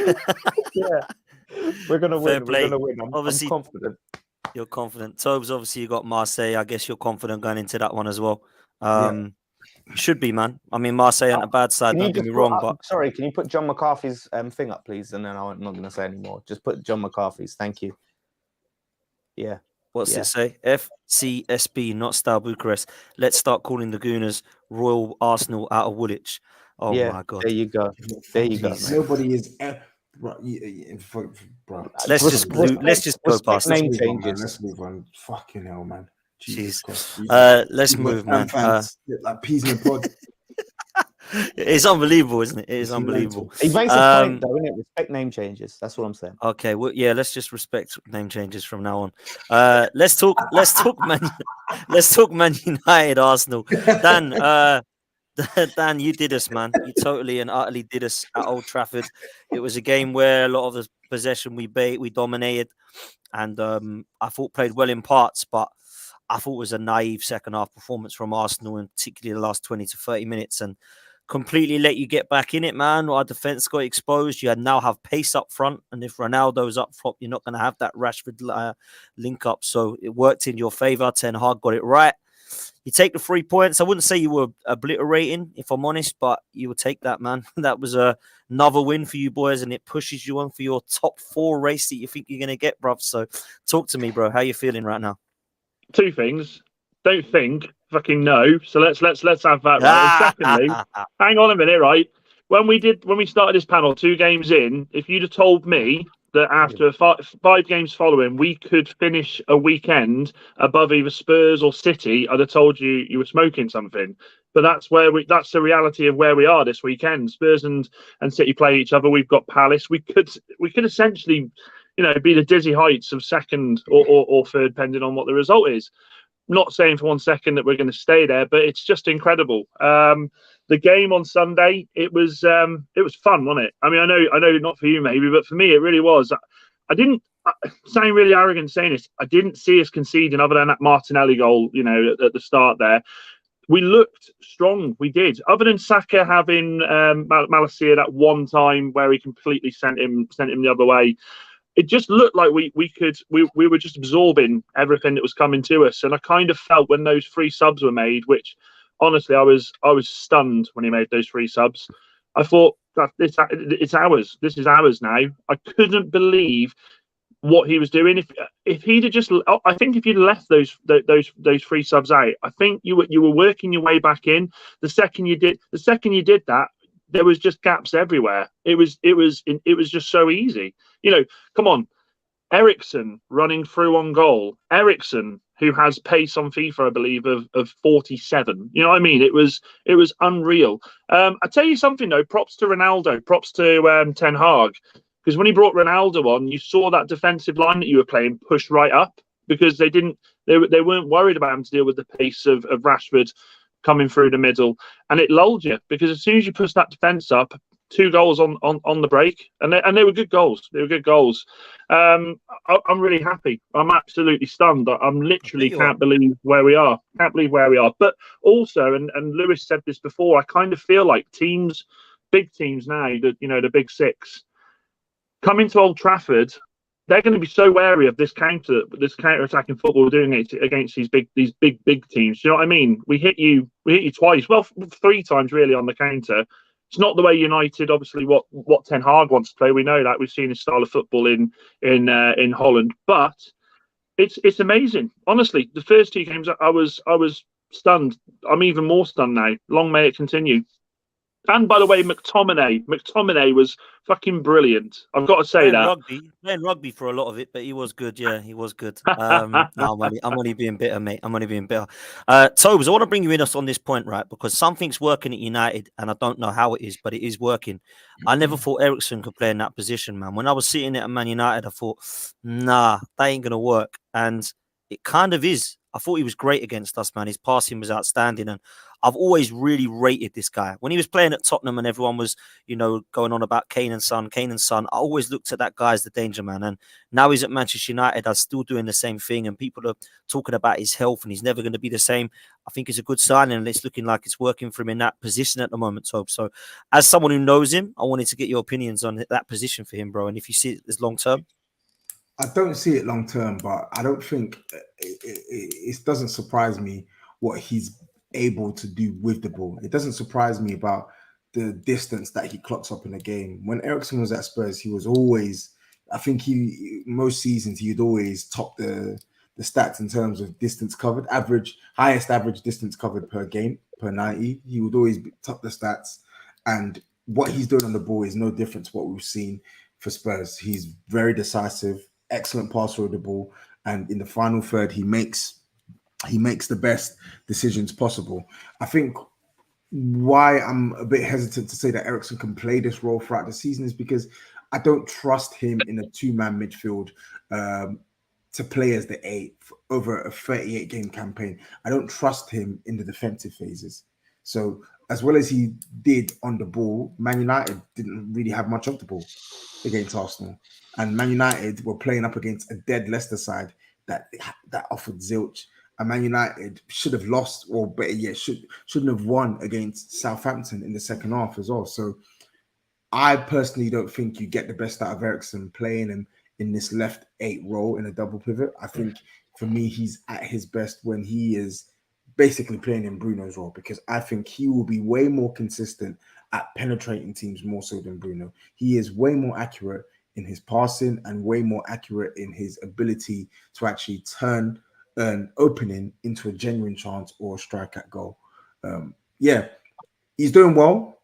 D: Yeah, we're gonna win. We're gonna win. I'm confident.
A: You're confident. Tobes, obviously you got Marseille. I guess you're confident going into that one as well. Should be, man. I mean, Marseille aren't a bad side. Don't get me wrong, but
D: sorry, can you put John McCarthy's thing up, please? And then I'm not going to say anymore. Just put John McCarthy's. Thank you. Yeah.
A: What's it say? FCSB, not Steaua Bucharest. Let's start calling the Gooners Royal Arsenal out of Woolwich. Oh my God.
D: There you go. There you go.
E: Nobody is. Bro.
A: Let's just go past
D: name changes.
E: Let's move on. Fucking hell, man.
A: Jeez. Let's move, man.
E: Like peas in a pod.
A: It's unbelievable, isn't it? It is unbelievable.
D: He makes a point, though, isn't it? Respect name changes. That's what I'm saying.
A: Okay, well, yeah, let's just respect name changes from now on. Let's talk Man United, Arsenal. Dan, you did us, man. You totally and utterly did us at Old Trafford. It was a game where a lot of the possession we dominated, and I thought played well in parts, but I thought it was a naive second half performance from Arsenal, and particularly the last 20 to 30 minutes, and completely let you get back in it, man. Our defense got exposed. You now have pace up front, and if Ronaldo's up front, you're not going to have that Rashford link up. So it worked in your favor. Ten Hag got it right. You take the 3 points. I wouldn't say you were obliterating, if I'm honest, but you would take that, man. That was another win for you boys, and it pushes you on for your top 4 race that you think you're going to get, bruv. So talk to me, bro. How you feeling right now?
C: 2 things. Don't think, fucking no. So let's have that right. And secondly, hang on a minute, right? When we started this panel 2 games in, if you'd have told me that after 5 games following, we could finish a weekend above either Spurs or City, I'd have told you were smoking something. But that's the reality of where we are this weekend. Spurs and City play each other. We've got Palace. We could essentially be the dizzy heights of second or third, depending on what the result is. Not saying for 1 second that we're going to stay there, but it's just incredible. The game on Sunday, it was fun, wasn't it? I mean, I know not for you maybe, but for me it really was. I didn't sound really arrogant saying this. I didn't see us conceding other than that Martinelli goal, at the start there. We looked strong. We did. Other than Saka having Malacia that one time where he completely sent him the other way. It just looked like we were just absorbing everything that was coming to us. And I kind of felt when those 3 subs were made, which honestly I was stunned when he made those 3 subs. I thought that it's ours. This is ours now. I couldn't believe what he was doing. If he'd have just, I think if you'd left those 3 subs out, I think you were working your way back in. The second you did that, there was just gaps everywhere. It was just so easy. Come on, Eriksen running through on goal. Eriksen, who has pace on FIFA, I believe, of 47. You know what I mean? It was unreal. I tell you something though. Props to Ronaldo. Props to Ten Hag. Because when he brought Ronaldo on, you saw that defensive line that you were playing push right up because they weren't worried about him to deal with the pace of Rashford coming through the middle, and it lulled you because as soon as you push that defence up, 2 goals on the break, and they were good goals. They were good goals. I'm really happy. I'm absolutely stunned. I'm literally can't believe where we are. Can't believe where we are. But also, and Lewis said this before, I kind of feel like big teams now, the big 6. Coming to Old Trafford, they're going to be so wary of this counter-attacking football we're doing against these big teams. Do you know what I mean? We hit you twice, well, 3 times really on the counter. It's not the way United, obviously, what Ten Hag wants to play. We know that we've seen his style of football in Holland, but it's amazing. Honestly, the first 2 games, I was stunned. I'm even more stunned now. Long may it continue. And by the way, McTominay was fucking brilliant. I've got to say
A: playing rugby for a lot of it, but he was good. Yeah, he was good. No, I'm only being bitter, mate. I'm only being bitter. Tobes, I want to bring you in on this point, right? Because something's working at United, and I don't know how it is, but it is working. I never thought Eriksen could play in that position, man. When I was sitting at Man United, I thought, nah, that ain't gonna work, and it kind of is. I thought he was great against us, man. His passing was outstanding, and I've always really rated this guy. When he was playing at Tottenham and everyone was, going on about Kane and Son, I always looked at that guy as the danger man. And now he's at Manchester United, I'm still doing the same thing. And people are talking about his health and he's never going to be the same. I think it's a good sign and it's looking like it's working for him in that position at the moment, Tobe. So as someone who knows him, I wanted to get your opinions on that position for him, bro. And if you see it as long term.
E: I don't see it long term, but I don't think it doesn't surprise me what he's able to do with the ball. It doesn't surprise me about the distance that he clocks up in a game. When Eriksen was at Spurs, he was always, I think most seasons he'd always top the stats in terms of distance covered, highest average distance covered per game, per 90. He would always top the stats. And what he's doing on the ball is no different to what we've seen for Spurs. He's very decisive, excellent passer of the ball, and in the final third, he makes the best decisions possible. I think why I'm a bit hesitant to say that Eriksen can play this role throughout the season is because I don't trust him in a 2-man midfield to play as the 8 over a 38-game campaign. I don't trust him in the defensive phases. So as well as he did on the ball, Man United didn't really have much of the ball against Arsenal. And Man United were playing up against a dead Leicester side that offered zilch. And Man United should have lost, or better yet, shouldn't have won against Southampton in the second half as well. So I personally don't think you get the best out of Eriksen playing him in this left 8 role in a double pivot. I think for me, he's at his best when he is basically playing in Bruno's role, because I think he will be way more consistent at penetrating teams more so than Bruno. He is way more accurate in his passing and way more accurate in his ability to actually turn an opening into a genuine chance or a strike at goal. He's doing well.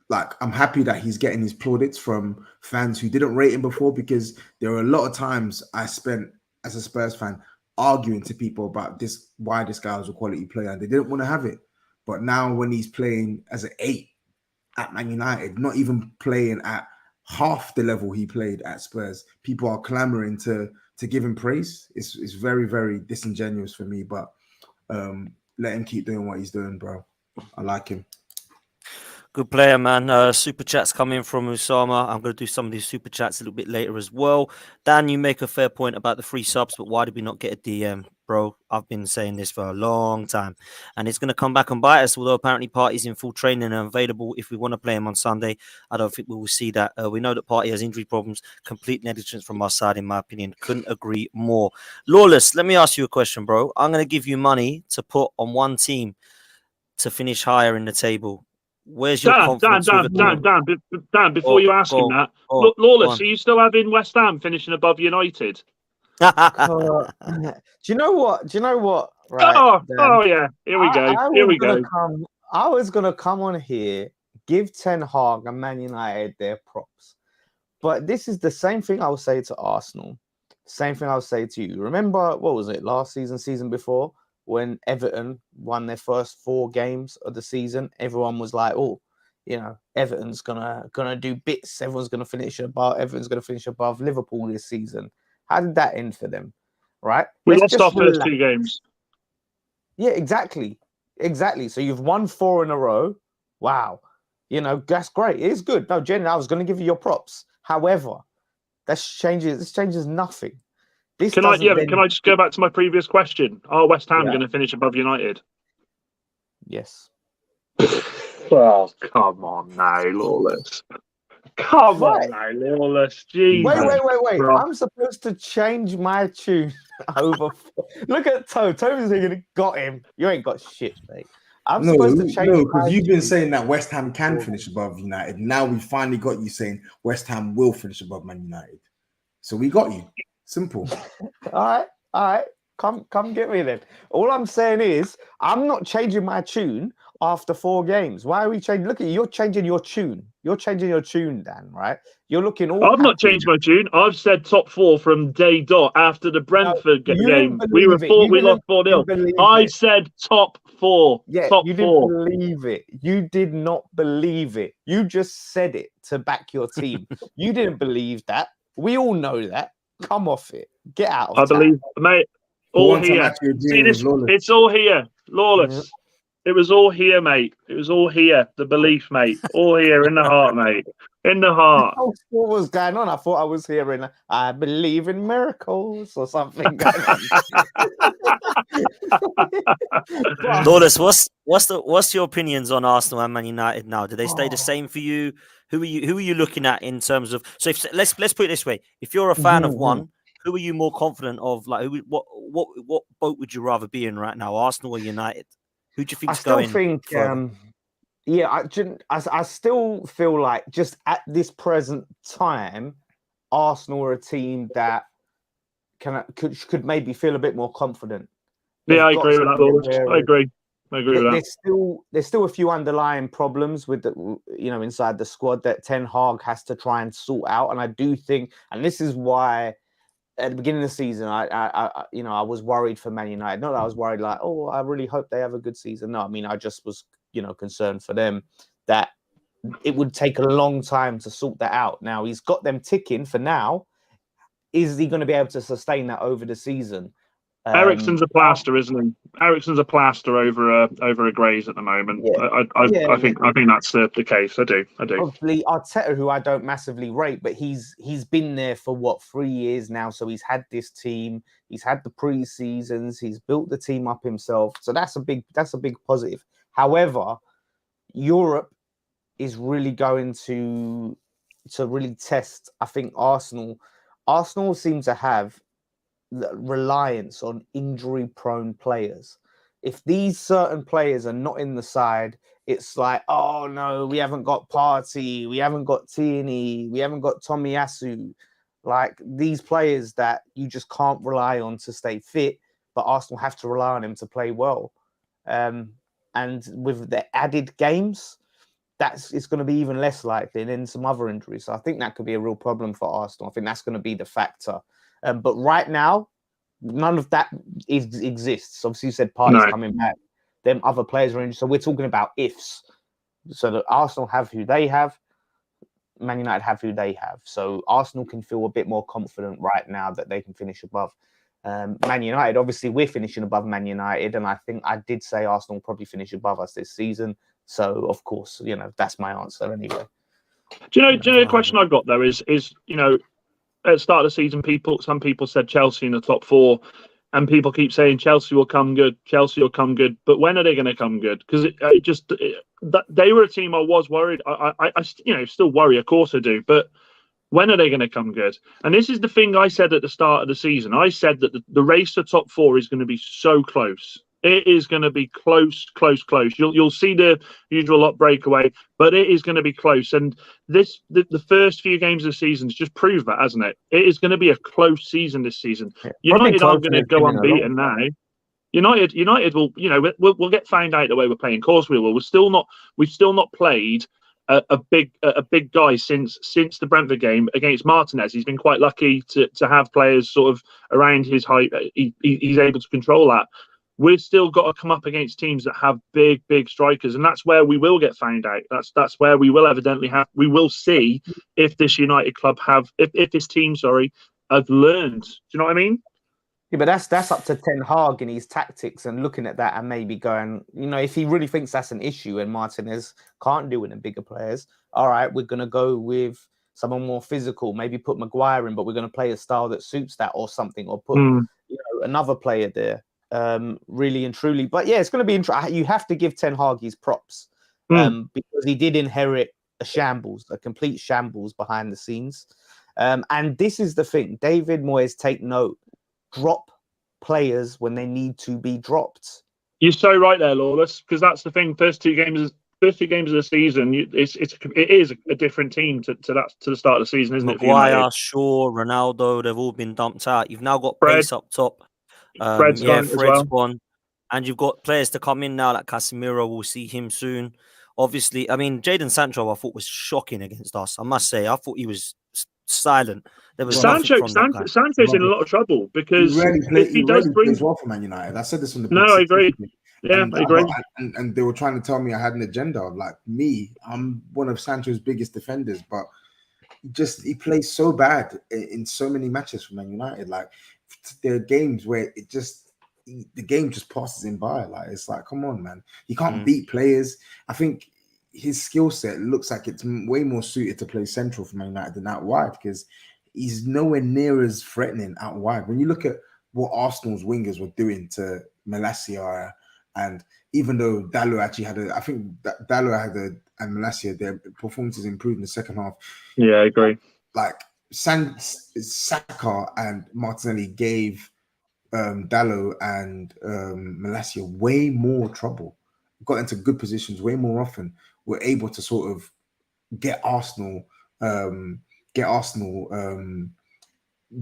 E: Like, I'm happy that he's getting his plaudits from fans who didn't rate him before, because there are a lot of times I spent as a Spurs fan arguing to people about why this guy was a quality player, and they didn't want to have it. But now when he's playing as an 8 at Man United, not even playing at half the level he played at Spurs, people are clamoring to give him praise. It's very, very disingenuous for me, but let him keep doing what he's doing, bro. I like him.
A: Good player, man. Super chats coming from Usama. I'm going to do some of these super chats a little bit later as well. Dan, you make a fair point about the free subs, but why did we not get a DM, bro? I've been saying this for a long time, and it's going to come back and bite us. Although apparently Partey's in full training and available if we want to play him on Sunday, I don't think we will see that. We know that Partey has injury problems. Complete negligence from our side, in my opinion. Couldn't agree more. Lawless, let me ask you a question, bro. I'm going to give you money to put on one team to finish higher in the table. Where's your confidence?
C: Dan, before you ask him that, Lawless, are you still having West Ham finishing above United?
D: Do you know what? Right.
C: Yeah. Here we go.
D: I was gonna come on here, give Ten Hag and Man United their props, but this is the same thing I would say to Arsenal. Same thing I would say to you. Remember, what was it? Last season before, when Everton won their first 4 games of the season, everyone was like, "Oh, you know, Everton's gonna do bits. Everyone's gonna finish above. Everyone's gonna finish above Liverpool this season." How did that end for them? Right?
C: We lost our first 2 games.
D: Yeah, exactly. So you've won 4 in a row. Wow, you know, that's great. It's good. No, Jen, I was going to give you your props. However, this changes nothing.
C: Can I just go back to my previous question? Are West Ham going to finish above United?
D: Yes.
C: Oh, come on now, Lawless. Come on now, Lawless. Jesus.
D: Wait. Bro. I'm supposed to change my tune over. Look at Toe. Toe's got him. You ain't got shit, mate. I'm supposed to change.
E: No, because you've been saying that West Ham can finish above United. Now we finally got you saying West Ham will finish above Man United. So we got you. Simple.
D: All right. Come get me then. All I'm saying is I'm not changing my tune after 4 games. Why are we changing? Look at you. You're changing your tune. You're changing your tune, Dan, right? You're looking all
C: I've not changed my tune. I've said top 4 from day dot after the Brentford game. We lost 4-0. I said top 4.
D: Yeah,
C: top
D: you
C: 4.
D: Didn't believe it. You did not believe it. You just said it to back your team. You didn't believe that. We all know that. Come off it. Get out of
C: I believe, mate. All here. See this? It's all here. Lawless. It was all here, mate. It was all here. The belief, mate. All here in the heart, mate. In the heart.
D: What was going on? I thought I was hearing I believe in miracles or something.
A: Lawless, what's your opinions on Arsenal and Man United now? Do they stay the same for you? Who are you looking at in terms of? So let's put it this way: if you're a fan of one, who are you more confident of? Like, what boat would you rather be in right now, Arsenal or United? Who do you think's going?
D: I still feel like just at this present time, Arsenal are a team that could maybe feel a bit more confident.
C: I agree with that, Lawless. I agree with
D: that. There's still a few underlying problems with inside the squad that Ten Hag has to try and sort out, and I do think, and this is why. At the beginning of the season, I was worried for Man United. Not that I was worried, like, oh, I really hope they have a good season. No, I mean, I just was, concerned for them that it would take a long time to sort that out. Now, he's got them ticking for now. Is he going to be able to sustain that over the season?
C: Eriksen's a plaster, isn't he? Eriksen's a plaster over a Graze at the moment. Yeah. I think that's the case. I do.
D: Obviously, Arteta, who I don't massively rate, but he's been there for 3 years now. So he's had this team. He's had the pre-seasons. He's built the team up himself. So that's a big positive. However, Europe is really going to really test. I think Arsenal seem to have reliance on injury-prone players. If these certain players are not in the side, it's like, oh no, we haven't got Partey, we haven't got Tierney, we haven't got Tomiyasu. Like these players that you just can't rely on to stay fit, but Arsenal have to rely on him to play well. And with the added games, it's going to be even less likely, and then some other injuries. So I think that could be a real problem for Arsenal. I think that's going to be the factor. But right now, none of that exists. Obviously, you said Partey's coming back. Them other players are injured. So we're talking about ifs. So that Arsenal have who they have. Man United have who they have. So Arsenal can feel a bit more confident right now that they can finish above Man United. Obviously, we're finishing above Man United, and I think I did say Arsenal will probably finish above us this season. So, of course, that's my answer anyway.
C: Do you know the question I've got though is at the start of the season, some people said Chelsea in the top 4, and people keep saying Chelsea will come good, but when are they going to come good? Because they were a team I was worried. I still worry, of course I do, but when are they going to come good? And this is the thing I said at the start of the season. I said that the race to top 4 is going to be so close. It is going to be close. You'll see the usual lot breakaway, but it is going to be close. And the first few games of the season just prove that, hasn't it? It is going to be a close season this season.
D: Yeah.
C: United aren't going to go unbeaten now. United will, we'll get found out the way we're playing. Of course we will. We've still not played a big guy since the Brentford game against Martinez. He's been quite lucky to have players sort of around his height. He's able to control that. We've still got to come up against teams that have big strikers, and that's where we will get found out. That's where we will evidently we will see if this United club if this team, have learned. Do you know what I mean?
D: Yeah, but that's up to Ten Hag and his tactics and looking at that and maybe going, if he really thinks that's an issue and Martinez can't do it in bigger players, all right, we're going to go with someone more physical, maybe put Maguire in, but we're going to play a style that suits that or something, or put another player there. Really and truly, but yeah, it's going to be interesting. You have to give Ten Hag his props because he did inherit a complete shambles behind the scenes. And this is the thing, David Moyes, take note, drop players when they need to be dropped.
C: You're so right there, Lawless, because that's the thing. First two games of the season, it is a different team to the start of the season, isn't it?
A: Maguire, Shaw, Ronaldo, they've all been dumped out. You've now got pace up top.
C: Fred's
A: gone, and you've got players to come in now like Casemiro. We'll see him soon. Obviously, I mean, Jadon Sancho, I thought was shocking against us. I must say, I thought he was silent. There was
C: Sancho's in a lot of trouble because
E: he plays well for Man United. I said this on the
C: I agree. Yeah, I agree.
E: And they were trying to tell me I had an agenda. Like I'm one of Sancho's biggest defenders, but he plays so bad in so many matches for Man United. Like there are games where the game just passes him by. Like it's like, come on, man, he can't beat players. I think his skill set looks like it's way more suited to play central for Man United than out wide, because he's nowhere near as threatening out wide. When you look at what Arsenal's wingers were doing to Malacia, and even though Dalot actually I think that Dalot and Malacia, their performances improved in the second half.
C: Yeah, I agree.
E: Like Saka and Martinelli gave Dalot and Malacia way more trouble. Got into good positions way more often. Were able to sort of get Arsenal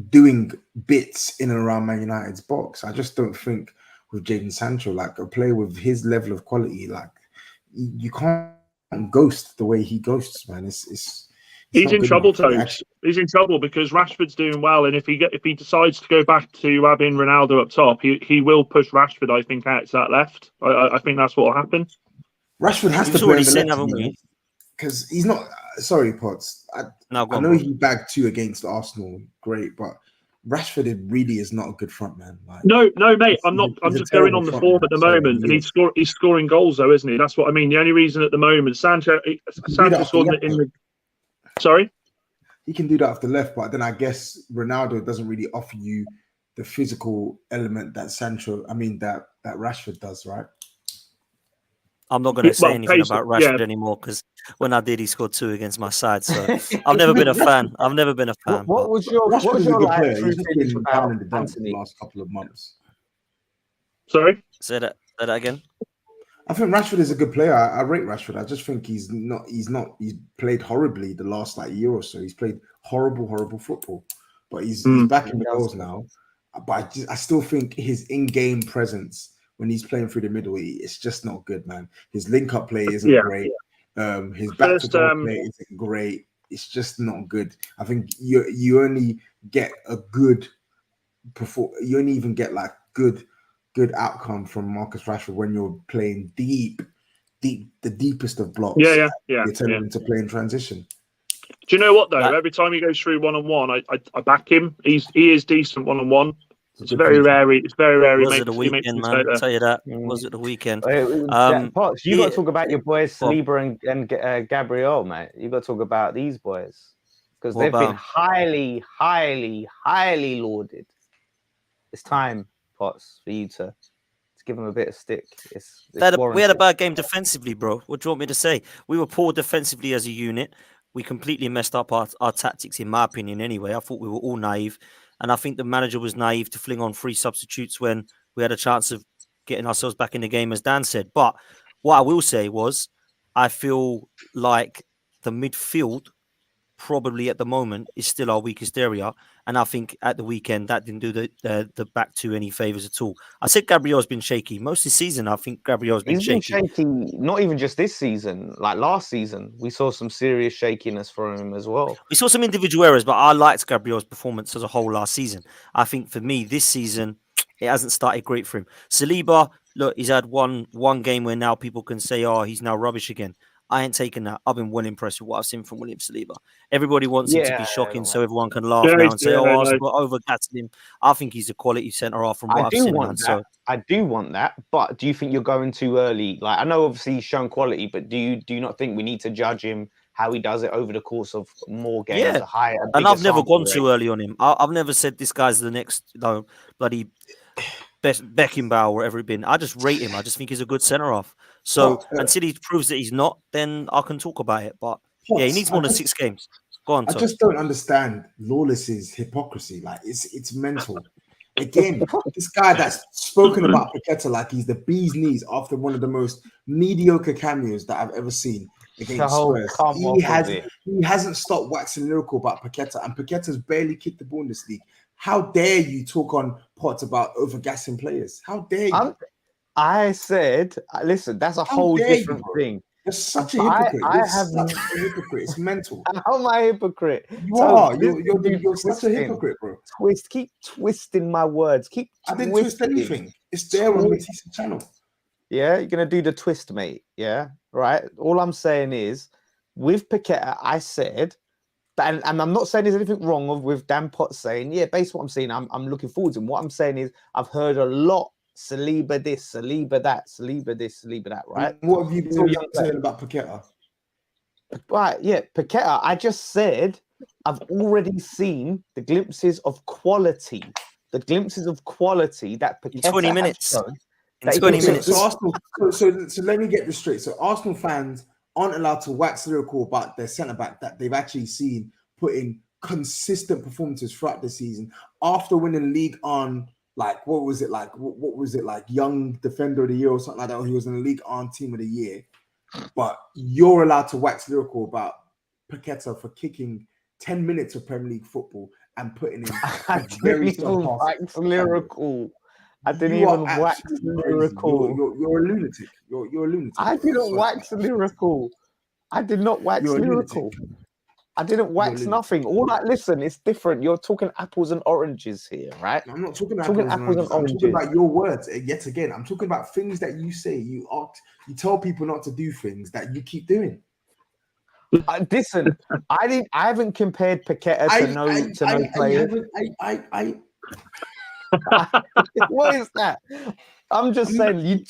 E: doing bits in and around Man United's box. I just don't think with Jadon Sancho, like a player with his level of quality, like you can't ghost the way he ghosts, man.
C: He's in trouble, Tones. He's in trouble because Rashford's doing well, and if he decides to go back to having Ronaldo up top, he will push Rashford, I think, out to that left. I think that's what will happen.
E: Rashford has to play on the left, because he's not. Sorry, Potts. I know he bagged 2 against Arsenal, great, but Rashford really is not a good front man. Like,
C: no, mate. I'm not. I'm just going on the form at the moment, and he's scoring goals, though, isn't he? That's what I mean. The only reason at the moment, Sancho scored in the. Sorry,
E: he can do that off the left, but then I guess Ronaldo doesn't really offer you the physical element that that Rashford does, right?
A: I'm not going to say anything about Rashford anymore, because when I did, he scored 2 against my side. So I've never been a fan.
D: What was your like true feelings about
E: the last couple of months?
C: Sorry,
A: say that again.
E: I think Rashford is a good player. I rate Rashford. I just think he's played horribly the last year or so. He's played horrible football, but he's back in the goals now. But I still think his in-game presence when he's playing through the middle, it's just not good, man. His link-up play isn't great. His back-to-goal play isn't great. It's just not good. I think you only get you only even get good outcome from Marcus Rashford when you're playing deep, the deepest of blocks.
C: Yeah.
E: You're telling him to play in transition.
C: Do you know what though?
A: Like-
C: Every time he goes through 1-on-1, I back him. He is decent 1-on-1. It's very rare. It's very rare.
A: Was it the
C: He makes
A: weekend,
C: a
A: man?
C: mistake
A: I'll
C: there.
A: tell you that. Was it the weekend?
D: Pots, you got to talk about your boys
A: Well-
D: Saliba and Gabriel, mate. You got to talk about these boys because
A: What
D: they've
A: about
D: been
A: 'em?
D: highly lauded. It's time, Pots, for you to give them a bit of stick. It's
A: We had a
D: warranted.
A: bad game defensively, bro. What do you want me to say? We were poor defensively as a unit. We completely messed up our tactics, in my opinion, anyway. I thought we were all naive. And I think the manager was naive to fling on 3 substitutes when we had a chance of getting ourselves back in the game, as Dan said. But what I will say was, I feel like the midfield probably at the moment is still our weakest area. And I think at the weekend that didn't do the back two any favours at all. I said Gabriel's been shaky. Most of the season, I think Gabriel's been
D: He's been
A: shaky.
D: shaky, not even just this season. Like last season, we saw some serious shakiness from him as well.
A: We saw some individual errors, but I liked Gabriel's performance as a whole last season. I think for me, this season, it hasn't started great for him. Saliba, look, he's had one game where now people can say, oh, he's now rubbish again. I ain't taken that. I've been well impressed with what I've seen from William Saliba. Everybody wants him to be shocking, so everyone can laugh now and say, "Oh, Arsenal overgassed him." I think he's a quality centre half from what I've seen, man. So
D: I do want that, but do you think you're going too early? Like, I know obviously he's shown quality, but do you not think we need to judge him how he does it over the course of more games?
A: Yeah, and I've never gone too early on him. I've never said this guy's the next bloody best Beckenbauer or whatever it been. I just rate him. I just think he's a good centre half. So until he proves that he's not, then I can talk about it. But yeah, he needs more than 6 games. Go on, Tom.
E: I just don't understand Lawless's hypocrisy. Like it's mental. Again, this guy that's spoken about Paqueta like he's the bee's knees after one of the most mediocre cameos that I've ever seen against Spurs. He hasn't stopped waxing lyrical about Paqueta, and Paqueta's barely kicked the ball in this league. How dare you talk on Pots about overgassing players? How dare you?
D: I said, listen, that's a whole different thing.
E: You're such a hypocrite. You're such a hypocrite. It's mental.
D: How am I a hypocrite?
E: You are. You're such a hypocrite, bro.
D: Keep twisting my words.
E: I didn't twist anything. It's there on Matisse' channel.
D: Yeah, you're gonna do the twist, mate. Yeah, right. All I'm saying is, with Paqueta, I said, and I'm not saying there's anything wrong with Dan Potts saying, yeah, based on what I'm saying, I'm looking forward to him. What I'm saying is, I've heard a lot. Saliba this, Saliba that, Saliba this, Saliba that, right?
E: And what have you been saying about Paqueta?
D: Right, yeah, Paqueta, I just said I've already seen the glimpses of quality. The glimpses of quality that Paqueta
A: 20 minutes.
D: shown,
A: in 20 minutes.
E: So Arsenal, so let me get this straight. So Arsenal fans aren't allowed to wax lyrical about their centre-back that they've actually seen put in consistent performances throughout the season after winning league on. Like, what was it like? What was it like? Young Defender of the Year or something like that? Or he was in the League on Team of the Year. But you're allowed to wax lyrical about Paqueta for kicking 10 minutes of Premier League football and putting in
D: I didn't even wax lyrical. I didn't even wax lyrical.
E: You're a lunatic. You're a lunatic.
D: I didn't wax lyrical. I did not wax lyrical. I didn't wax nothing. Listen, it's different. You're talking apples and oranges here, right?
E: I'm not talking apples and oranges. I'm talking about your words yet again. I'm talking about things that you say. You tell people not to do things that you keep doing.
D: Listen, I haven't compared Paqueta to no player. What is that? I'm just saying you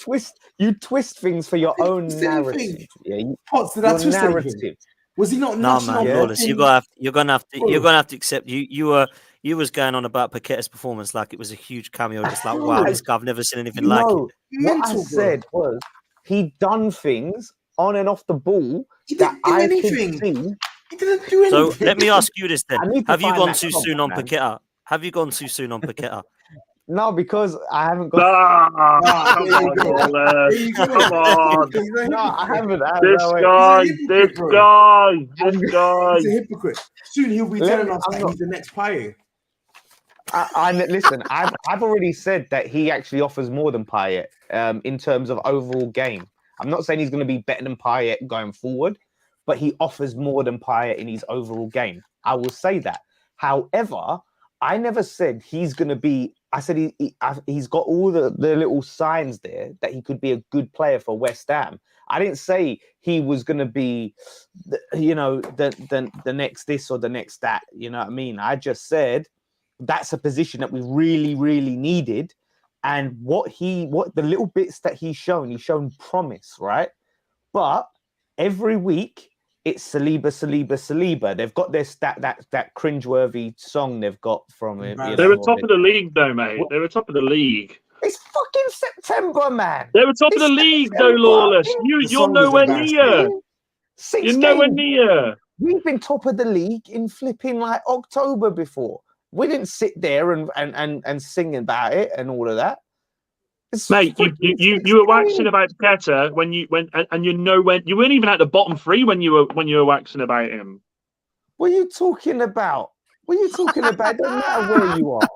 D: twist things for your own narrative. Yeah,
E: Pots, did I twist anything? Was he not?
A: No, man, Lawless. You're gonna have to accept. You was going on about Paqueta's performance like it was a huge cameo. Just like, wow, this guy, I've never seen anything like it.
D: What I said was he done things on and off the ball that I could see.
E: He didn't do anything.
A: So let me ask you this then: Have you gone too soon on Paqueta? Have you gone too soon on Paqueta?
D: No, because I haven't got.
C: Come on.
D: No, I haven't.
C: This guy.
E: He's a hypocrite. Soon he'll be telling us that he's the next player.
D: Listen, I've already said that he actually offers more than Payet in terms of overall game. I'm not saying he's going to be better than Payet going forward, but he offers more than Payet in his overall game. I will say that. However, I never said he's going to be I said he's got all the little signs there that he could be a good player for West Ham. I didn't say he was going to be, the next this or the next that. You know what I mean? I just said that's a position that we really, really needed. And what the little bits that he's shown promise, right? But every week it's Saliba. They've got this that cringeworthy song they've got from him.
C: They were top of the league, though, mate. They were top of the league.
D: It's fucking September, man.
C: They were top of the league, though, Lawless. You're nowhere near. You're nowhere near.
D: We've been top of the league in flipping like October before. We didn't sit there and sing about it and all of that.
C: Mate, you were waxing about Paqueta when you weren't even at the bottom three when you were waxing about him.
D: What are you talking about? It doesn't matter where you are.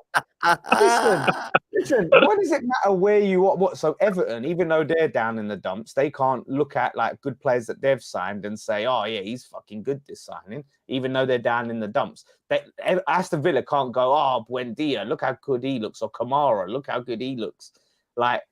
D: Listen. What does it matter where you are? So Everton, even though they're down in the dumps, they can't look at like good players that they've signed and say, "Oh yeah, he's fucking good this signing," even though they're down in the dumps. Aston Villa can't go, "Oh, Buendia, look how good he looks," or Kamara, look how good he looks. Like,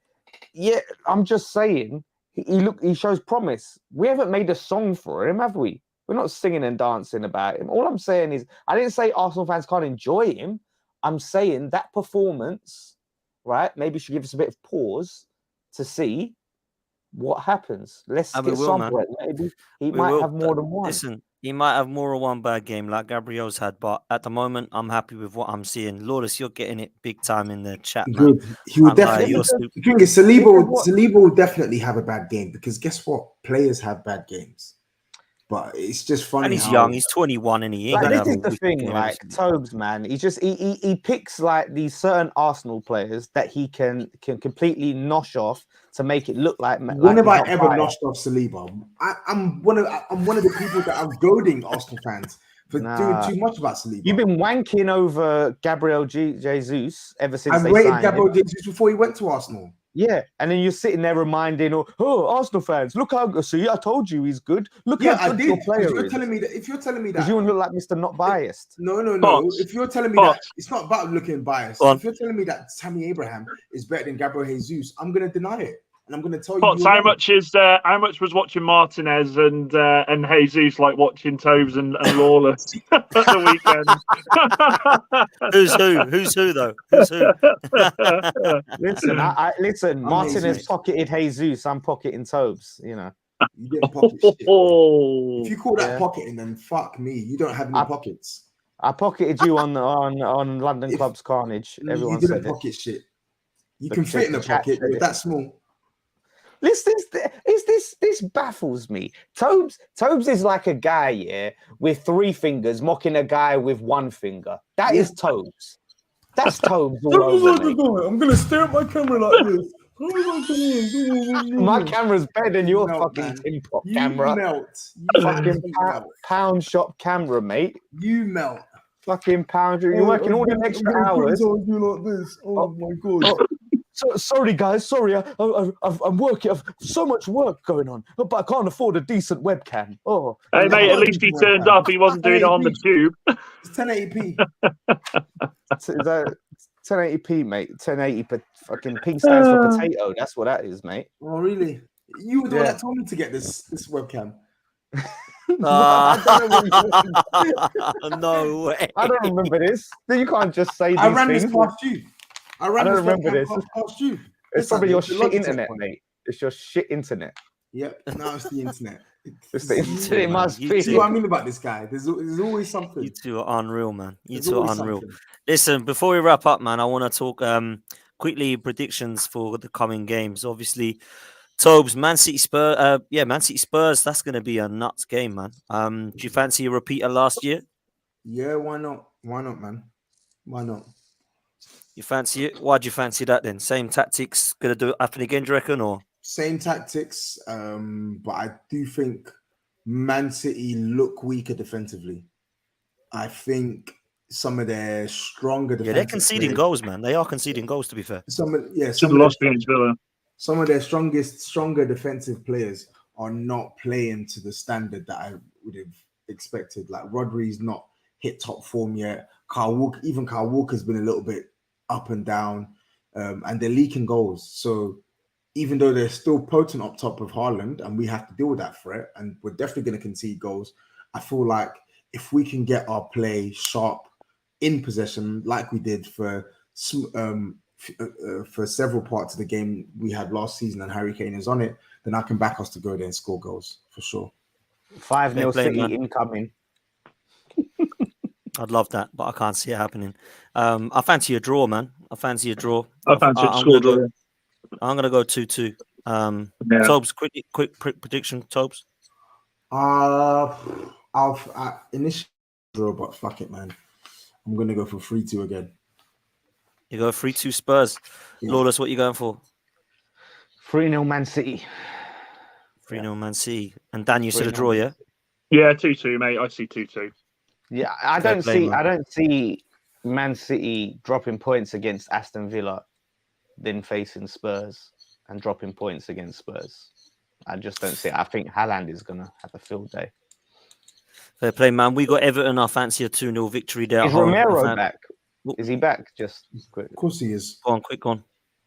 D: yeah, I'm just saying he shows promise. We haven't made a song for him, have we? We're not singing and dancing about him. All I'm saying is, I didn't say Arsenal fans can't enjoy him. I'm saying that performance, right? Maybe should give us a bit of pause to see what happens. Let's get somewhere. Maybe he might have more than one.
A: Listen, he might have more than one bad game like Gabriel's had, but at the moment, I'm happy with what I'm seeing. Lawless, you're getting it big time in the chat, man.
E: Good. He will definitely. The thing is, Saliba will definitely have a bad game because guess what? Players have bad games. But it's just funny.
A: And he's young. He's 21, and he ain't
D: like,
A: gonna
D: this is the thing. Like Tobes, man, he picks like these certain Arsenal players that he can completely nosh off to make it look like.
E: When have I ever noshed off Saliba? I'm one of the people that are goading Arsenal fans for doing too much about Saliba.
D: You've been wanking over Gabriel Jesus ever since.
E: I've rated Gabriel Jesus before he went to Arsenal.
D: Yeah, and then you're sitting there reminding, Arsenal fans, look how. See, I told you he's good. Look how good your player is.
E: If you're telling me that,
D: you look like Mr. Not Biased.
E: No. If you're telling me that, it's not about looking biased. If you're telling me that Tammy Abraham is better than Gabriel Jesus, I'm going to deny it, and I'm going to tell you.
C: How much was watching Martinez and Jesus like watching Tobes and Lawless at the weekend?
A: Who's who though? Who's who?
D: Listen. Martinez pocketed Jesus. I'm pocketing Tobes. You know.
E: You didn't pocket shit. If you call that pocketing, then fuck me. You don't have any pockets.
D: I pocketed you on London Club's Carnage. Everyone
E: you didn't pocket shit. You can fit in a pocket, but that small.
D: This baffles me. Tobes is like a guy, with 3 fingers mocking a guy with 1 finger. That is Tobes. That's Tobes all over.
E: I'm gonna stare at my camera like this.
D: My camera's better than your fucking tin pot camera.
E: Melt.
D: Fucking pound shop camera, mate.
E: You melt.
D: Fucking pound. You're working all the extra hours.
E: Like this. Oh my god.
D: Sorry, guys. Sorry, I'm working. I've so much work going on, but I can't afford a decent webcam. Oh,
C: hey mate, at least he turned up. He wasn't doing it on the tube.
E: It's 1080p.
D: Is that 1080p, mate? 1080, fucking P stands for potato. That's what that is, mate.
E: Oh, really? You were the one that told me to get this webcam.
A: No way.
D: I don't remember this. You can't just say these
E: I ran
D: things.
E: this past you. I don't remember this. Past you.
D: It's probably your shit internet, mate. It's your shit internet.
E: Yep. Now it's the internet.
D: It's the internet. It must be.
E: See what I mean about this guy? There's always something.
A: You two are unreal, man. You two are unreal. Something. Listen, before we wrap up, man, I want to talk quickly predictions for the coming games. Obviously, Tobes, Man City Spurs. Man City Spurs. That's going to be a nuts game, man. Do you fancy a repeat of last year?
E: Yeah, why not? Why not, man? Why not?
A: You fancy it? Why do you fancy that then? Same tactics, gonna do it happen again, do you reckon? Or
E: same tactics, but I do think Man City look weaker defensively. I think some of their stronger defensive
A: they're conceding goals, man. They are conceding goals, to be fair.
E: Some of their stronger defensive players are not playing to the standard that I would have expected. Like Rodri's not hit top form yet. Kyle Walker's been a little bit up and down, and they're leaking goals. So even though they're still potent up top of Haaland, and we have to deal with that threat, and we're definitely going to concede goals, I feel like if we can get our play sharp in possession, like we did for several parts of the game we had last season, and Harry Kane is on it, then I can back us to go there and score goals for sure.
D: 5-0 City incoming.
A: I'd love that, but I can't see it happening. I fancy a draw, man. I fancy a draw.
C: I fancy a score draw.
A: I'm gonna go 2-2. Tobes, quick prediction, Tobes.
E: I'll initially draw, but fuck it, man. I'm gonna go for 3-2 again.
A: You go 3-2 Spurs.
E: Yeah.
A: Lawless, what you going for?
D: 3-0 Man City.
A: 3-0 Man City. And Dan, you said a draw, yeah?
C: Yeah, 2-2, mate. I see 2-2.
D: Yeah, I don't see Man City dropping points against Aston Villa, then facing Spurs and dropping points against Spurs. I just don't see it. I think Haaland is gonna have a field day.
A: Fair play, man. We got Everton. I fancy a 2-0 victory there.
D: Is Romero back? Is he back? Just quick.
E: Of course he is.
A: Go on.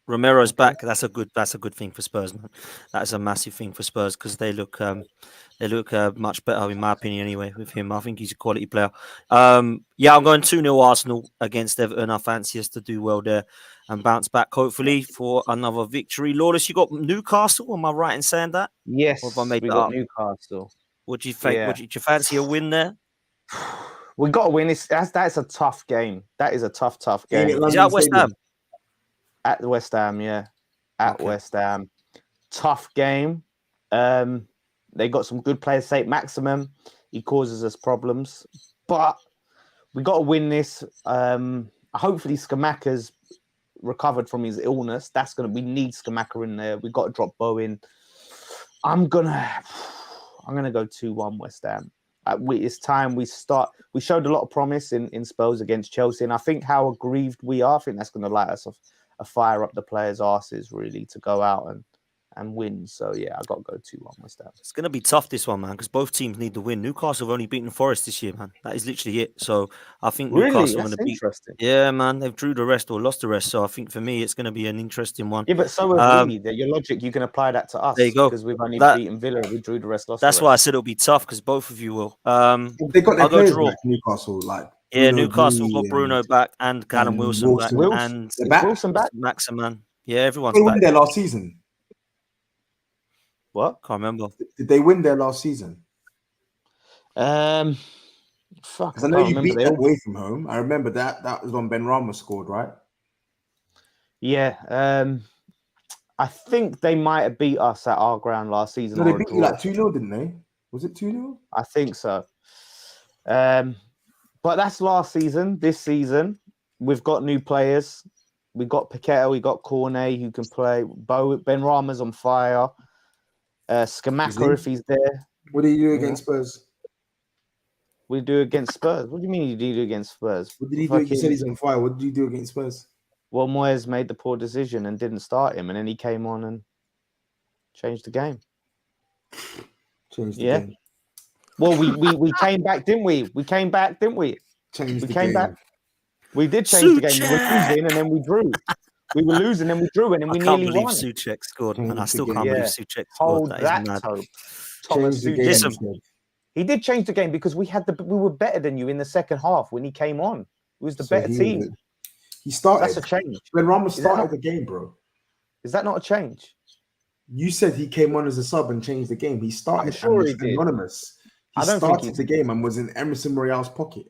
A: Romero's back. That's a good thing for Spurs, man. That's a massive thing for Spurs because they look much better in my opinion anyway with him. I think he's a quality player. I'm going 2-0 Arsenal against Everton. I fancy us to do well there and bounce back hopefully for another victory. Lawless, you got Newcastle. Am I right in saying that?
D: Yes,
A: or have I made
D: we
A: that
D: got
A: up?
D: Newcastle.
A: What do you think?
D: Yeah.
A: Do you fancy a win there?
D: We got to win. That's a tough game. That is a tough game.
A: Is that West Ham?
D: At West Ham, yeah. West Ham. Tough game. They got some good players. St. Maximum, he causes us problems. But we got to win this. Hopefully Skamaka's recovered from his illness. We need Skamaka in there. We got to drop Bowen. I'm gonna go 2-1 West Ham. It's time we start. We showed a lot of promise in Spurs against Chelsea, and I think how aggrieved we are. I think that's going to light us a fire up the players' arses really to go out and win. So yeah, I got to go 2-1 West Ham.
A: It's going to be tough this one, man, because both teams need the win. Newcastle have only beaten Forest this year, man. That is literally it. So I think Newcastle are going to beat. Yeah, man, they've drew the rest or lost the rest. So I think for me, it's going to be an interesting one.
D: Yeah, but so have we. Your logic, you can apply that to us.
A: There you go.
D: Because we've only beaten Villa, we drew the rest.
A: That's why I said it'll be tough because both of you will.
E: They got their players back, Newcastle, like.
A: Yeah, Newcastle got Bruno back and Callum Wilson back and
D: Wilson back.
A: Maximan. Yeah, everyone's
E: back. They
A: back.
E: win their last season.
D: What?
A: Can't remember.
E: Did they win their last season?
D: Fuck.
E: Because I know you beat them away from home. I remember that. That was when Ben Rama scored, right?
D: Yeah. I think they might have beat us at our ground last season.
E: No, they beat you like 2-0, didn't they? Was it 2-0?
D: I think so. But that's last season. This season, we've got new players. We got Paqueta, we got Cornet who can play. Ben Rama's on fire. Skamaka if he's there.
E: What do you do against Spurs?
D: We do against Spurs. What do you mean you do against Spurs?
E: What did he do? You said he's on fire. What did you do against Spurs?
D: Well, Moyes made the poor decision and didn't start him, and then he came on and changed the game.
E: Changed the game.
D: Well, we came back, didn't we? We came back, didn't we?
E: Changed
D: the game. Back. We did change the game. We were losing and then we drew. We were losing and we drew and then we nearly won.
A: I can't believe Souček scored, and I still can't believe Souček scored.
D: That is mad. Thomas Souček. He did change the game because we were better than you in the second half when he came on. It was the better team.
E: He started.
D: That's a change.
E: When Ramos started the game, bro.
D: Is that not a change?
E: You said he came on as a sub and changed the game. He started.
D: I'm sure he did.
E: Anonymous. He started the game and was in Emerson Royale's pocket.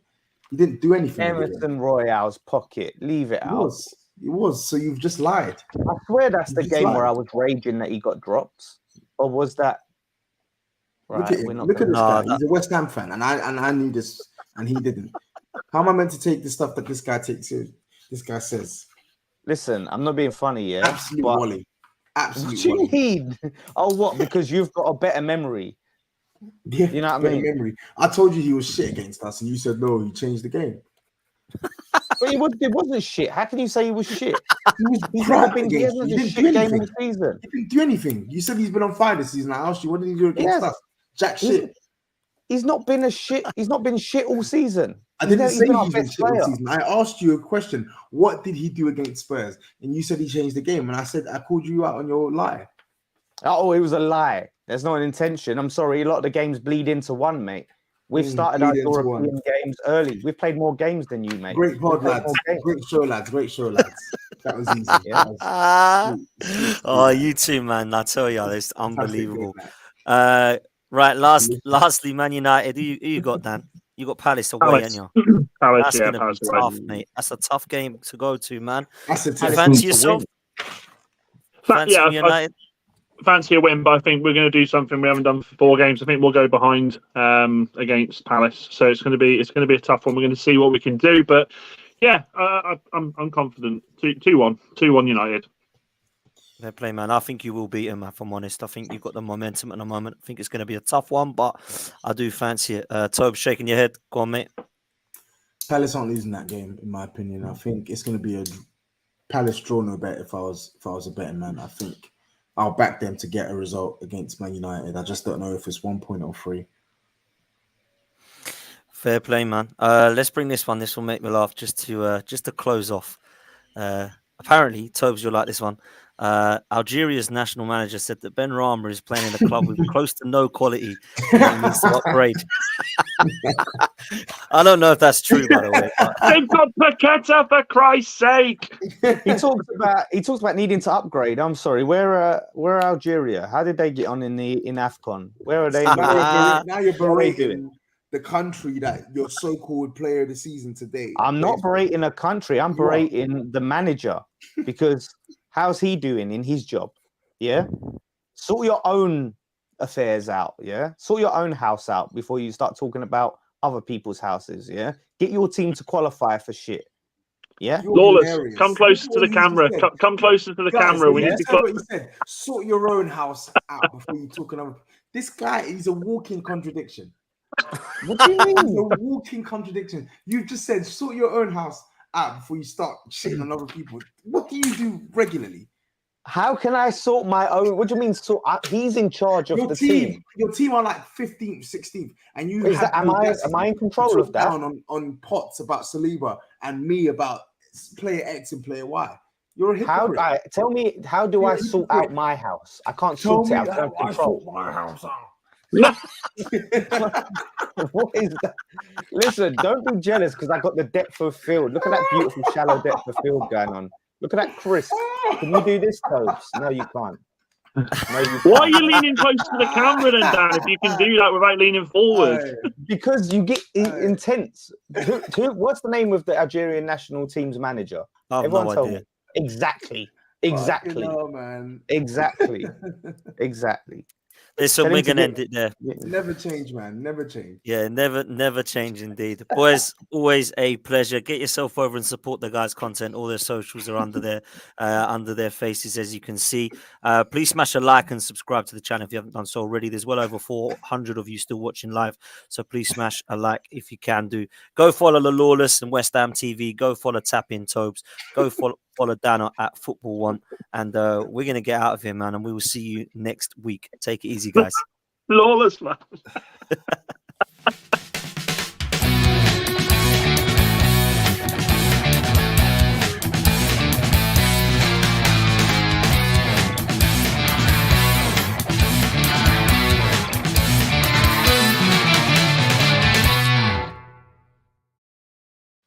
E: He didn't do anything.
D: Emerson Royale's pocket. Leave it out.
E: It was. So you've just lied.
D: I swear that's the game where I was raging that he got dropped. Or was that? Right,
E: look at him. Look at this guy. He's a West Ham fan, and I knew this, and he didn't. How am I meant to take the stuff that this guy takes? This guy says.
D: Listen, I'm not being funny, yeah.
E: Absolute Wally. Absolute.
D: What do you mean? Oh, what? Because you've got a better memory.
E: Yeah,
D: you know what I mean.
E: Memory. I told you he was shit against us, and you said no. He changed the game.
D: But it wasn't shit. How can you say he was shit?
E: He hasn't
D: been
E: he
D: a
E: didn't
D: shit game all season.
E: He didn't do anything. You said he's been on fire this season. I asked you, what did he do against us? Jack shit.
D: He's not been shit all season.
E: I
D: He's
E: didn't say
D: been our
E: he's been
D: best
E: shit all
D: player.
E: season. I asked you a question. What did he do against Spurs? And you said he changed the game. And I said I called you out on your lie.
D: Oh, it was a lie. There's not an intention. I'm sorry. A lot of the games bleed into one, mate. We've started our European games early. We've played more games than you, mate.
E: Great pod, lads. Great show, lads. That was easy.
A: Oh, you too, man. I tell you, it's unbelievable. Right, lastly, Man United. Who you got, Dan? You got Palace away, ain't you? That's going to be tough, mate. That's a tough game to go to, man.
E: That's a
A: tough. Fancy yourself? Fancy United?
C: Fancy a win, but I think we're going to do something we haven't done for 4 games. I think we'll go behind against Palace, so it's going to be a tough one. We're going to see what we can do, but yeah, I'm confident. 2-1 United.
A: Fair play, man. I think you will beat him, if I'm honest. I think you've got the momentum at the moment. I think it's going to be a tough one, but I do fancy it. Tobe, shaking your head. Go on, mate.
E: Palace aren't losing that game, in my opinion. I think it's going to be a Palace draw no bet. If I was a betting man, I think I'll back them to get a result against Man United. I just don't know if it's 1 point or 3.
A: Fair play, man. Let's bring this one. This will make me laugh just to close off. Apparently, Tobes, you'll like this one. Algeria's national manager said that Ben Rama is playing in a club with close to no quality and he needs to upgrade. I don't know if that's true, by the way. But...
C: They've got Paqueta, for Christ's sake.
D: He talks about needing to upgrade. I'm sorry. Where are Algeria? How did they get on in AFCON? Where are they?
E: Now you're berating the country that your so-called player of the season today.
D: I'm not berating a country. I'm berating the manager because how's he doing in his job? Yeah, sort your own affairs out. Yeah, sort your own house out before you start talking about other people's houses. Yeah, get your team to qualify for shit. Yeah,
C: Lawless, come closer to the camera. Come closer to the camera. We need to.
E: What he said. Sort your own house out before you talk another. This guy is a walking contradiction. What do you mean? He's a walking contradiction. You just said sort your own house out before you start shitting on other people. What do you do regularly?
D: How can I sort my own? What do you mean? He's in charge of the team.
E: Your team are like 15th, 16th, and you
D: am I in control of that?
E: On pots about Saliba and me about player X and player Y. You're a hypocrite.
D: Tell me, how do I sort out my house? I can't sort it out. I sort my house out. What is that? Listen, don't be jealous because I got the depth of field. Look at that beautiful shallow depth of field going on. Look at that crisp. Can you do this, Tobes? No, you can't.
C: Why are you leaning close to the camera then, Dan, if you can do that without leaning forward?
D: Because you get intense. What's the name of the Algerian national team's manager?
A: Everyone tell me.
D: Exactly.
E: No, man.
D: Exactly.
A: Listen, we're going to end it there.
E: Never change, man. Never change.
A: Yeah, never change indeed. Boys, always a pleasure. Get yourself over and support the guys' content. All their socials are under their faces, as you can see. Please smash a like and subscribe to the channel if you haven't done so already. There's well over 400 of you still watching live, so please smash a like if you can do. Go follow the Lawless and West Ham TV. Go follow Tap In Tobes. Go follow Dan at Football One, and we're gonna get out of here, man. And we will see you next week. Take it easy, guys.
C: Lawless, man.